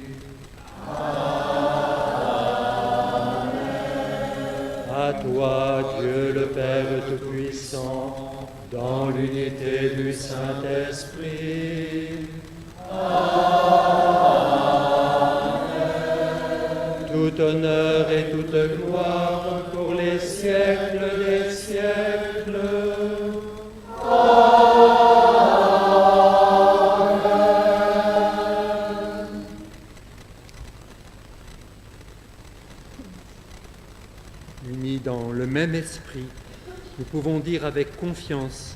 À toi, Dieu le Père Tout-Puissant, dans l'unité du Saint-Esprit. Toute honneur et toute gloire pour les siècles des siècles. Unis dans le même esprit, nous pouvons dire avec confiance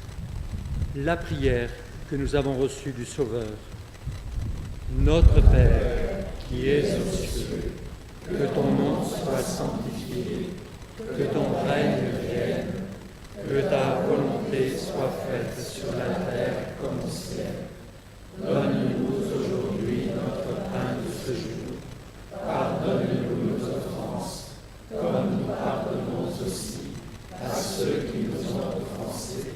la prière que nous avons reçue du Sauveur. Notre Père, qui es aux cieux, que ton nom soit sanctifié, que ton règne vienne, que ta volonté soit faite sur la terre comme au ciel. Donne-nous aujourd'hui notre pain de ce jour. Pardonne-nous nos offenses, comme nous pardonnons aussi à ceux qui nous ont offensés.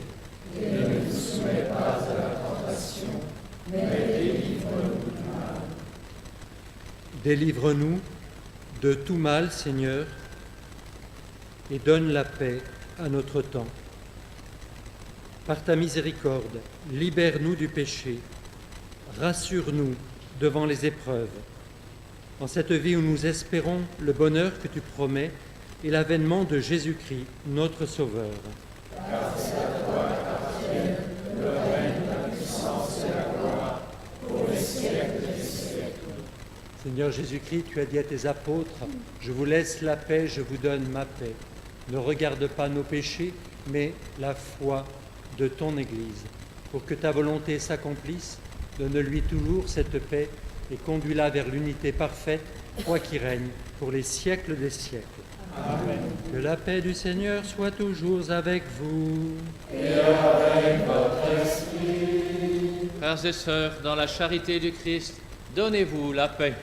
Et ne nous soumets pas à la tentation, mais délivre-nous du mal. Délivre-nous de tout mal, Seigneur, et donne la paix à notre temps. Par ta miséricorde, libère-nous du péché, rassure-nous devant les épreuves. En cette vie où nous espérons le bonheur que tu promets et l'avènement de Jésus-Christ, notre Sauveur. Grâce à toi appartiennent le règne, la puissance et la gloire pour les siècles des siècles. Seigneur Jésus-Christ, tu as dit à tes apôtres, « Je vous laisse la paix, je vous donne ma paix. Ne regarde pas nos péchés, mais la foi de ton Église. Pour que ta volonté s'accomplisse, donne-lui toujours cette paix et conduis-la vers l'unité parfaite, toi qui règnes pour les siècles des siècles. » Amen. Que la paix du Seigneur soit toujours avec vous. Et avec votre esprit. Frères et sœurs, dans la charité du Christ, donnez-vous la paix.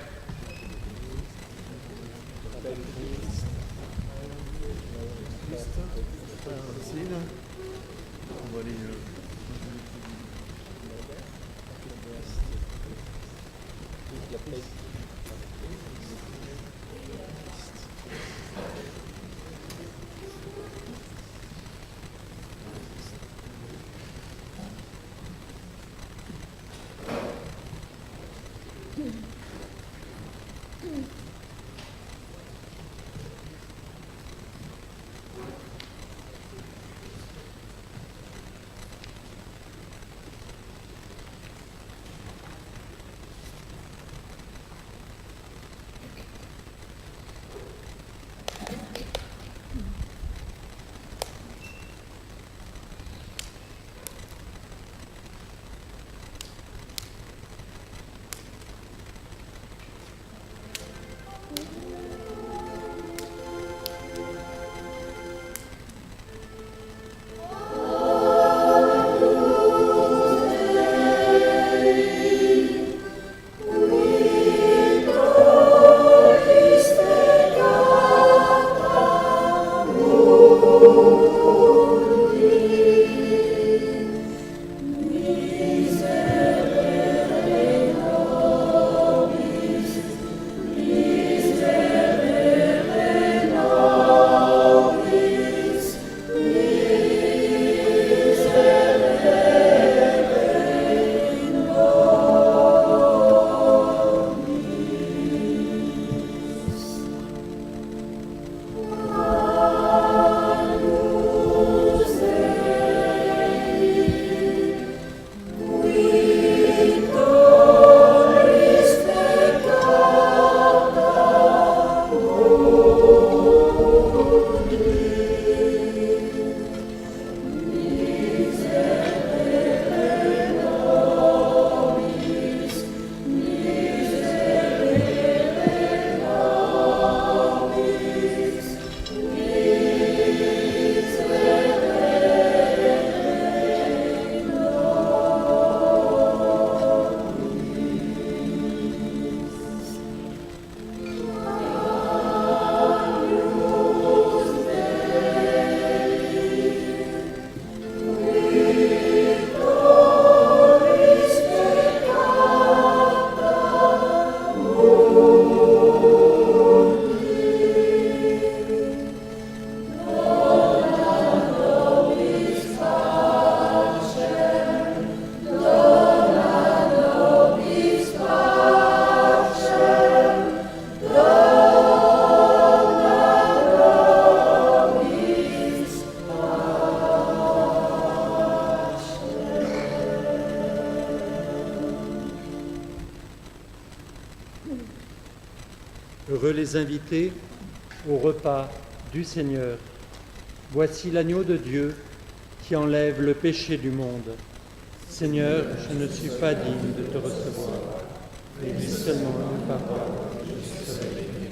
Heureux les invités au repas du Seigneur. Voici l'agneau de Dieu qui enlève le péché du monde. Seigneur, je ne suis pas digne de te recevoir, mais dis seulement une parole, je serai guéri.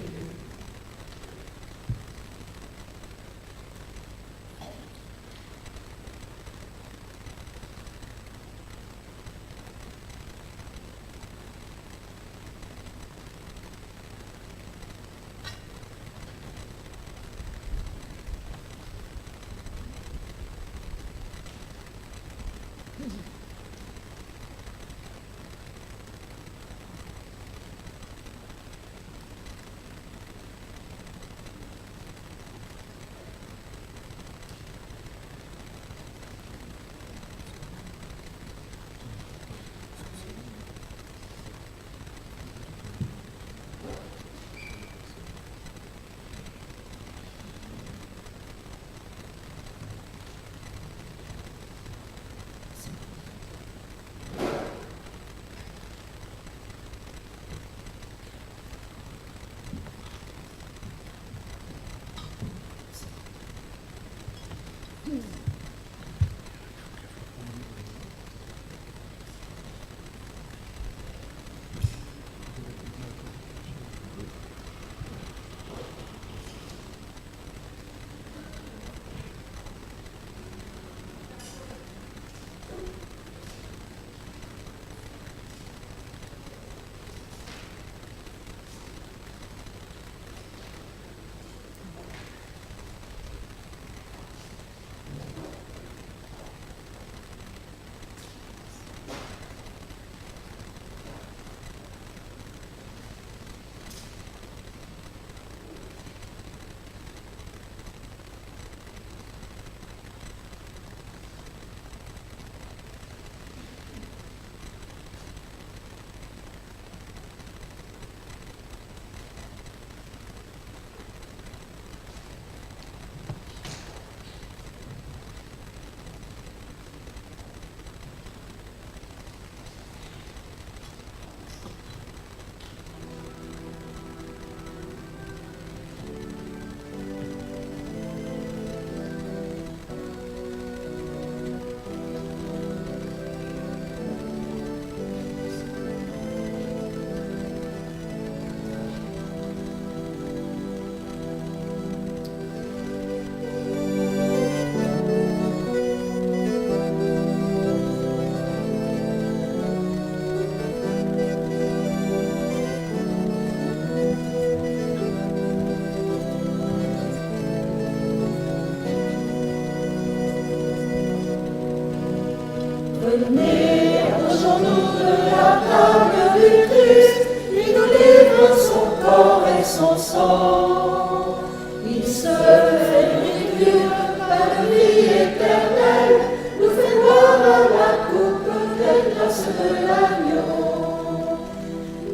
Venez, approchons-nous de la table du Christ, il nous livre son corps et son sang. Il se fait nourriture par la vie éternelle, nous fait boire à la coupe des grâces de l'agneau.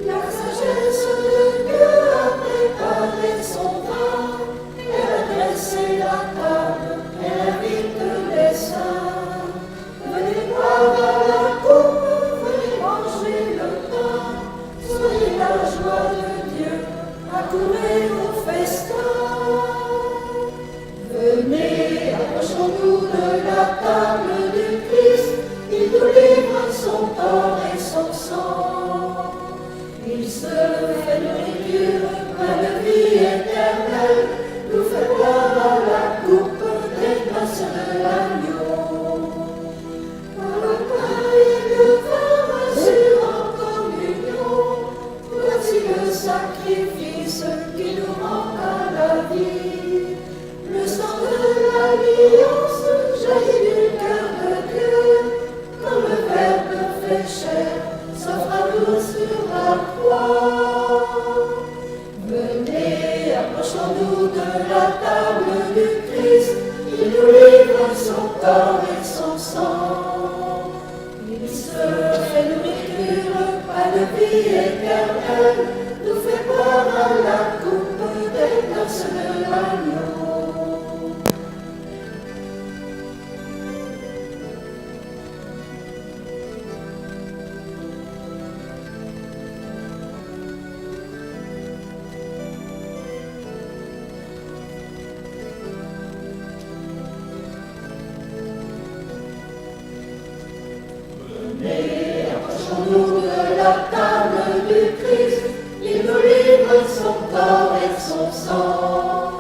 La sagesse de Dieu a préparé son vin, elle a dressé la table, elle invite les saints. Venez boire à la coupe, venez manger le pain, soyez la joie de Dieu, accourez au festin. Venez, approchons-nous de la table du Christ, il nous livre son corps et son sang. Il se fait nourriture, pain de vie éternelle, nous fait boire à la coupe des grâces de l'agneau. Par le pain et le vin reçus en communion, voici le sacrifice qui nous rend à la vie. Le sang de l'alliance jaillit du cœur de Dieu, quand le Verbe fait chair s'offre à nous sur la croix. Venez, approchons-nous de la table du Christ, il nous livre son corps et son sang. Il se fait nourriture, pain de vie éternelle, nous fait boire à la coupe des grâces de l'agneau. Approchons-nous de la table du Christ, il nous livre son corps et son sang.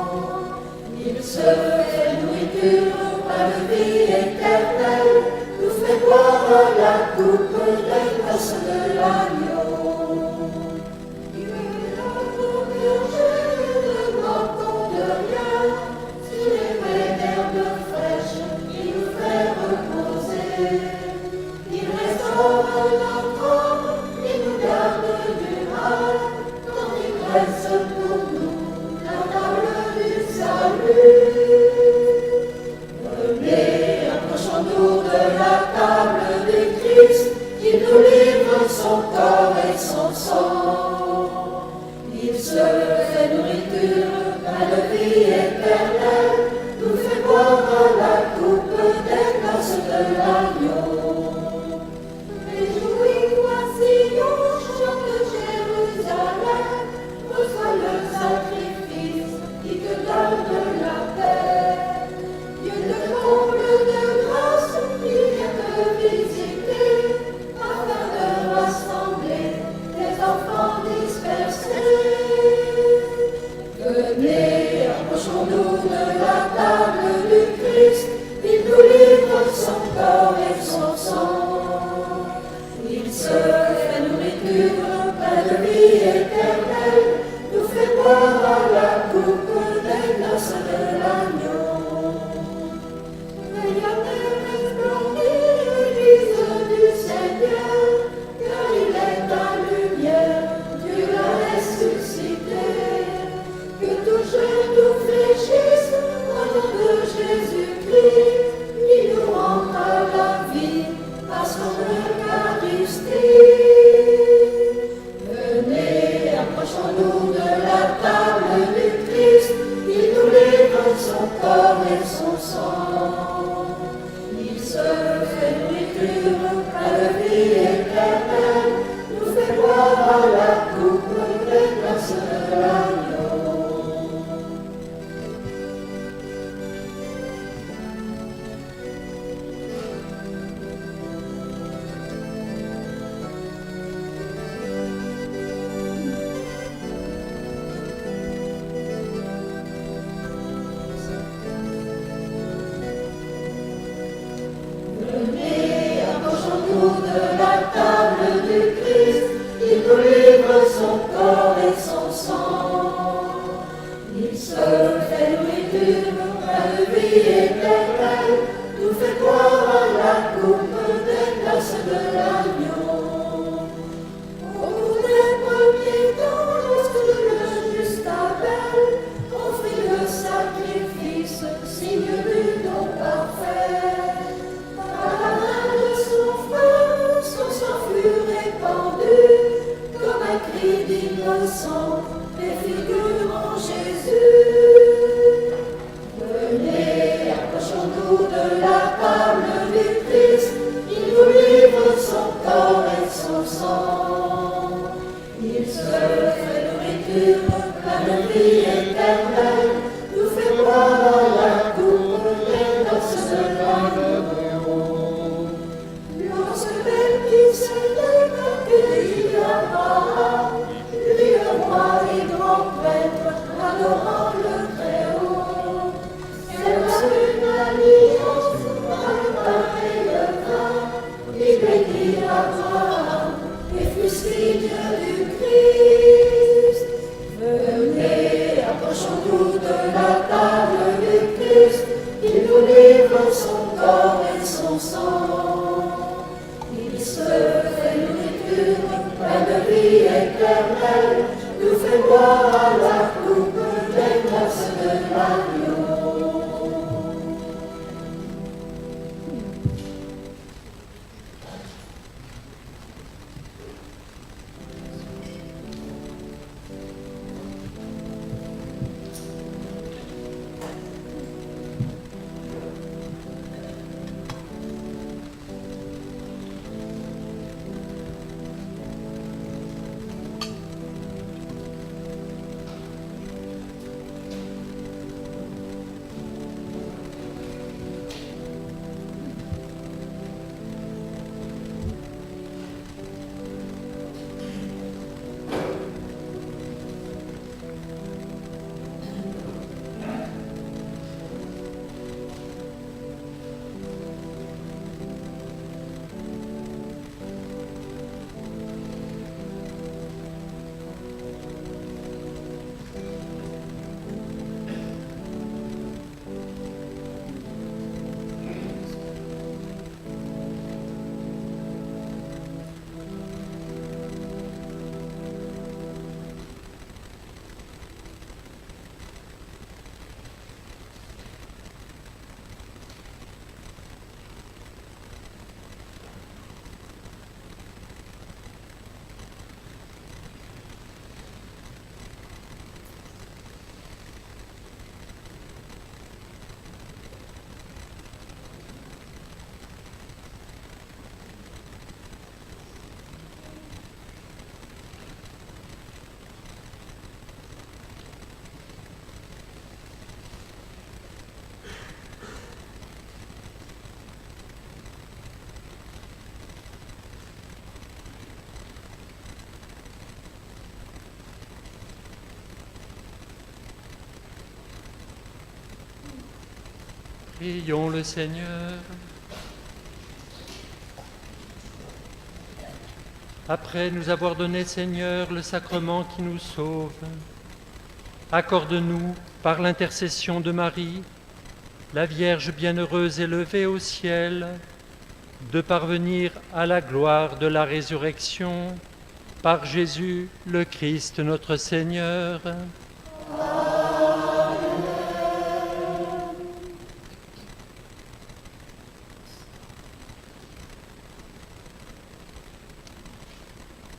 Il se fait nourriture par la vie éternelle, nous fait boire la coupe des grâces de l'agneau. Il est là pour berger, ne manquons de rien, sur les prés d'herbes fraîches, il nous fait reposer. Il restaure notre âme, il nous garde du mal, quand il dresse pour nous la table du salut. Venez, approchons-nous de la table du Christ, il nous livre son corps et son sang. Il se fait nourriture à la vie éternelle, nous fait boire la coupe des grâces de l'agneau. Réjouis-toi, Sion, chante Jérusalem, reçois le sacrifice qui te donne la paix. Dieu te comble de grâce, il vient te visiter, afin de rassembler les enfants dispersés. Venez, approchons-nous de la table du Christ, il nous livre son corps et son sang. Il se fait nourriture par la vie éternelle, nous fait boire la coupe des grâces de l'agneau. Regardez resplendir l'Église du Seigneur, car il est ta lumière, Dieu l'a ressuscité. Que tout genou fléchisse au nom de Jésus-Christ, il nous rend à la vie par son Eucharistie. Venez, approchons-nous de la table du Christ, il nous livre son corps et son sang. Il se fait nourriture à la vie éternelle, nous fait boire la coupe des grâces de l'agneau. Venez, approchons-nous de la table du Christ, il nous livre son corps et son sang. Il se fait nourriture à la vie éternelle, nous fait boire la coupe des grâces de l'agneau. Au cours des premiers temps, lorsque le juste Abel offrit le sacrifice, signe du don parfait, par la main de son frère, son sang fut répandu, comme un cri d'innocent, préfigurant Jésus. Venez, approchons-nous de la table du Christ, il nous livre son corps et son sang. Il se fait nourriture à la vie éternelle, nous fait boire la coupe des grâces de l'agneau. Lorsque Melchisédek accueillit Abraham, lui le roi et grand prêtre, adorant le Très-Haut, c'est là une alliance par le pain et le vin, il bénit Abraham et fut signe du Christ. Venez, approchons-nous de la table du Christ, il nous livre son corps et son sang. Il se fait nourriture à la vie éternelle, nous fait boire la coupe des grâces de l'agneau. Prions le Seigneur. Après nous avoir donné, Seigneur, le sacrement qui nous sauve, accorde-nous, par l'intercession de Marie, la Vierge bienheureuse élevée au ciel, de parvenir à la gloire de la résurrection, par Jésus le Christ notre Seigneur.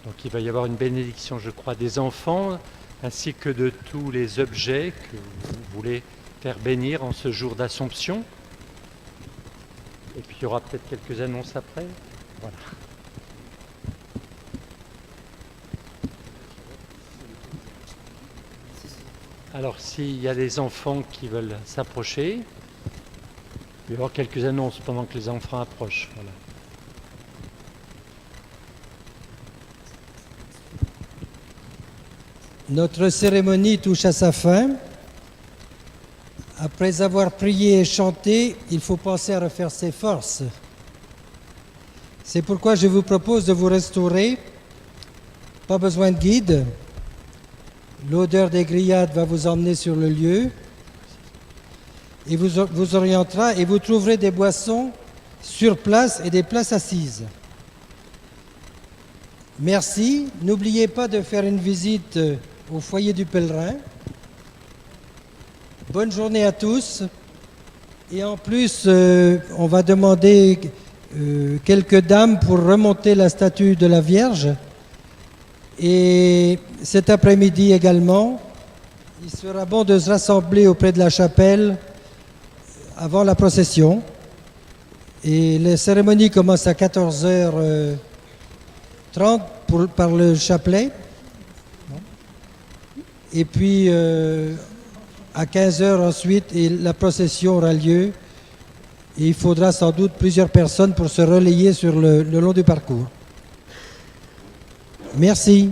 Donc il va y avoir une bénédiction, je crois, des enfants, ainsi que de tous les objets que vous voulez faire bénir en ce jour d'Assomption. Et puis il y aura peut-être quelques annonces après. Voilà. Alors s'il y a des enfants qui veulent s'approcher, il va y avoir quelques annonces pendant que les enfants approchent. Voilà. Notre cérémonie touche à sa fin. Après avoir prié et chanté, il faut penser à refaire ses forces. C'est pourquoi je vous propose de vous restaurer. Pas besoin de guide. L'odeur des grillades va vous emmener sur le lieu et vous orientera et vous trouverez des boissons sur place et des places assises. Merci. N'oubliez pas de faire une visite au foyer du pèlerin. Bonne journée à tous. Et en plus, on va demander quelques dames pour remonter la statue de la Vierge. Et cet après-midi également, il sera bon de se rassembler auprès de la chapelle avant la procession. Et la cérémonie commence à 14h30 par le chapelet. Et puis à 15h ensuite, et la procession aura lieu. Et il faudra sans doute plusieurs personnes pour se relayer sur le long du parcours. Merci.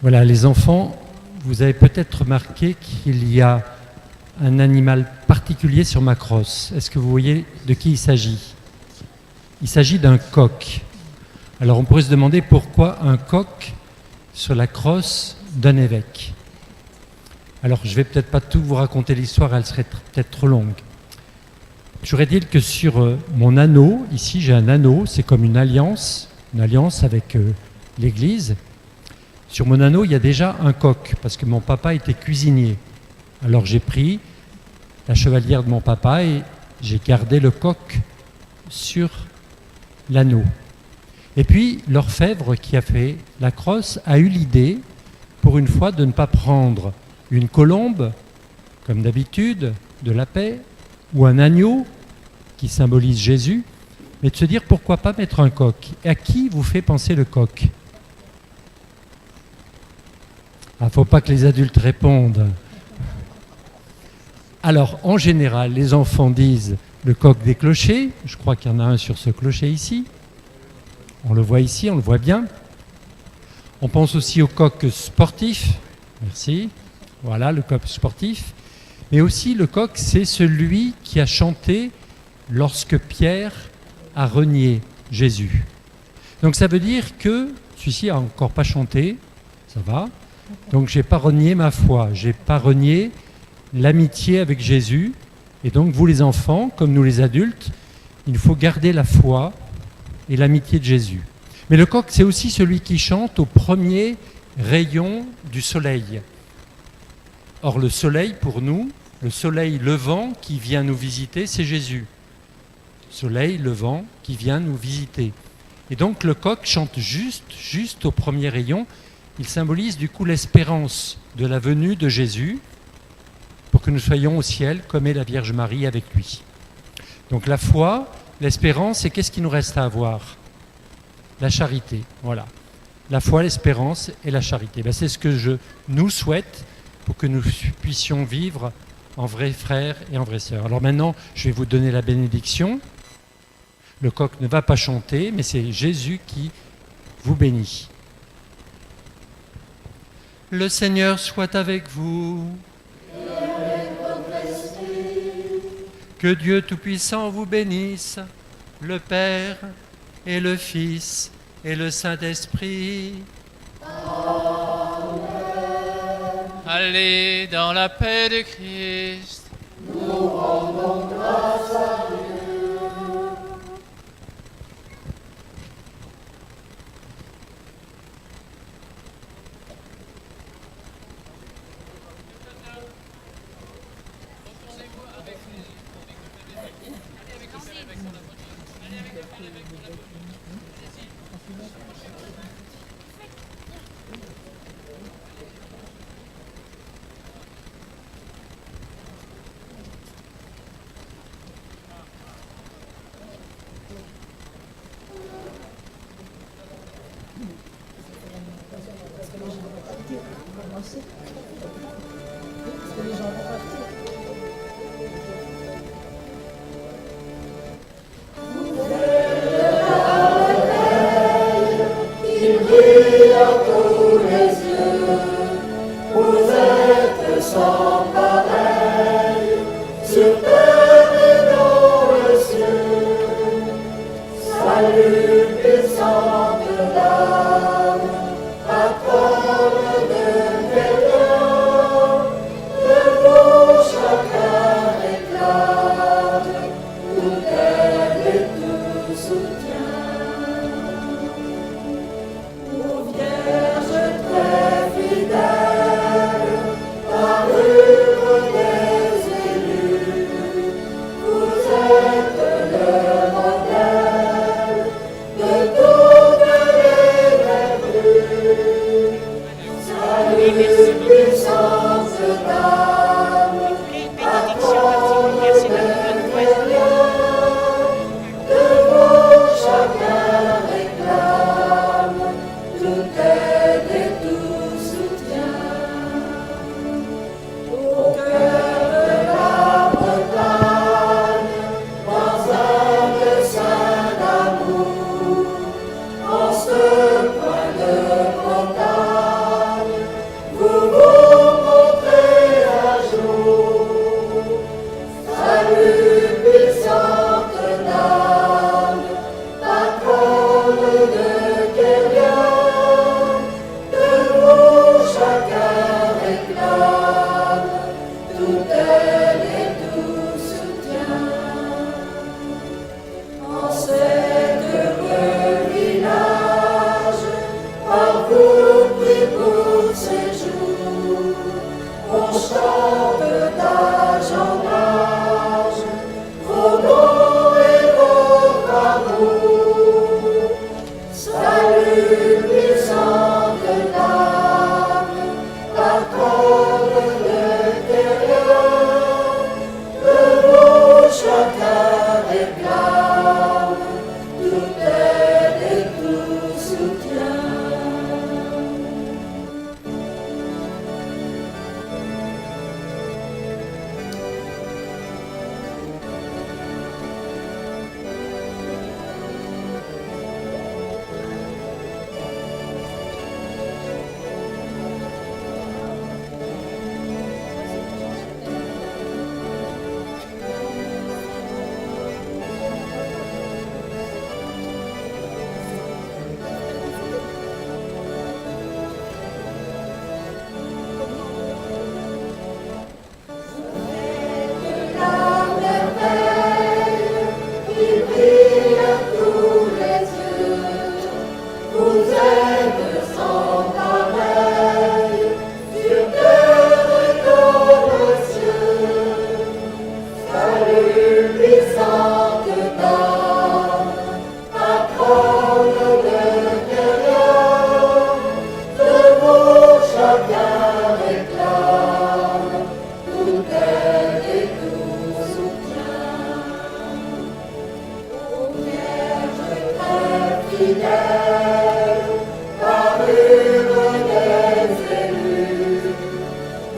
Voilà, les enfants, vous avez peut-être remarqué qu'il y a un animal particulier sur ma crosse. Est-ce que vous voyez de qui il s'agit? Il s'agit d'un coq. Alors on pourrait se demander pourquoi un coq sur la crosse d'un évêque. Alors je ne vais peut-être pas tout vous raconter l'histoire, elle serait peut-être trop longue. Je voudrais dire que sur mon anneau, ici j'ai un anneau, c'est comme une alliance avec l'Église. Sur mon anneau, il y a déjà un coq, parce que mon papa était cuisinier. Alors j'ai pris la chevalière de mon papa et j'ai gardé le coq sur l'anneau. Et puis l'orfèvre qui a fait la crosse a eu l'idée, pour une fois, de ne pas prendre une colombe, comme d'habitude, de la paix, ou un agneau, qui symbolise Jésus, mais de se dire pourquoi pas mettre un coq. Et à qui vous fait penser le coq? Il ne faut pas que les adultes répondent. Alors, en général, les enfants disent le coq des clochers. Je crois qu'il y en a un sur ce clocher ici. On le voit ici, on le voit bien. On pense aussi au coq sportif. Merci. Voilà, le coq sportif. Mais aussi, le coq, c'est celui qui a chanté lorsque Pierre a renié Jésus. Donc, ça veut dire que celui-ci n'a encore pas chanté. Ça va. Donc, je n'ai pas renié ma foi. Je n'ai pas renié l'amitié avec Jésus. Et donc, vous les enfants, comme nous les adultes, il faut garder la foi et l'amitié de Jésus. Mais le coq, c'est aussi celui qui chante au premier rayon du soleil. Or, le soleil, pour nous, le soleil levant qui vient nous visiter, c'est Jésus. Soleil levant qui vient nous visiter. Et donc, le coq chante juste au premier rayon. Il symbolise du coup l'espérance de la venue de Jésus pour que nous soyons au ciel comme est la Vierge Marie avec lui. Donc la foi, l'espérance, et qu'est-ce qu'il nous reste à avoir? La charité, voilà. La foi, l'espérance et la charité. C'est ce que je nous souhaite pour que nous puissions vivre en vrais frères et en vraies sœurs. Alors maintenant, je vais vous donner la bénédiction. Le coq ne va pas chanter, mais c'est Jésus qui vous bénit. Le Seigneur soit avec vous. Que Dieu Tout-Puissant vous bénisse, le Père et le Fils et le Saint-Esprit. Allez dans la paix de Christ. Nous rendons grâce à Dieu.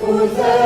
Vous êtes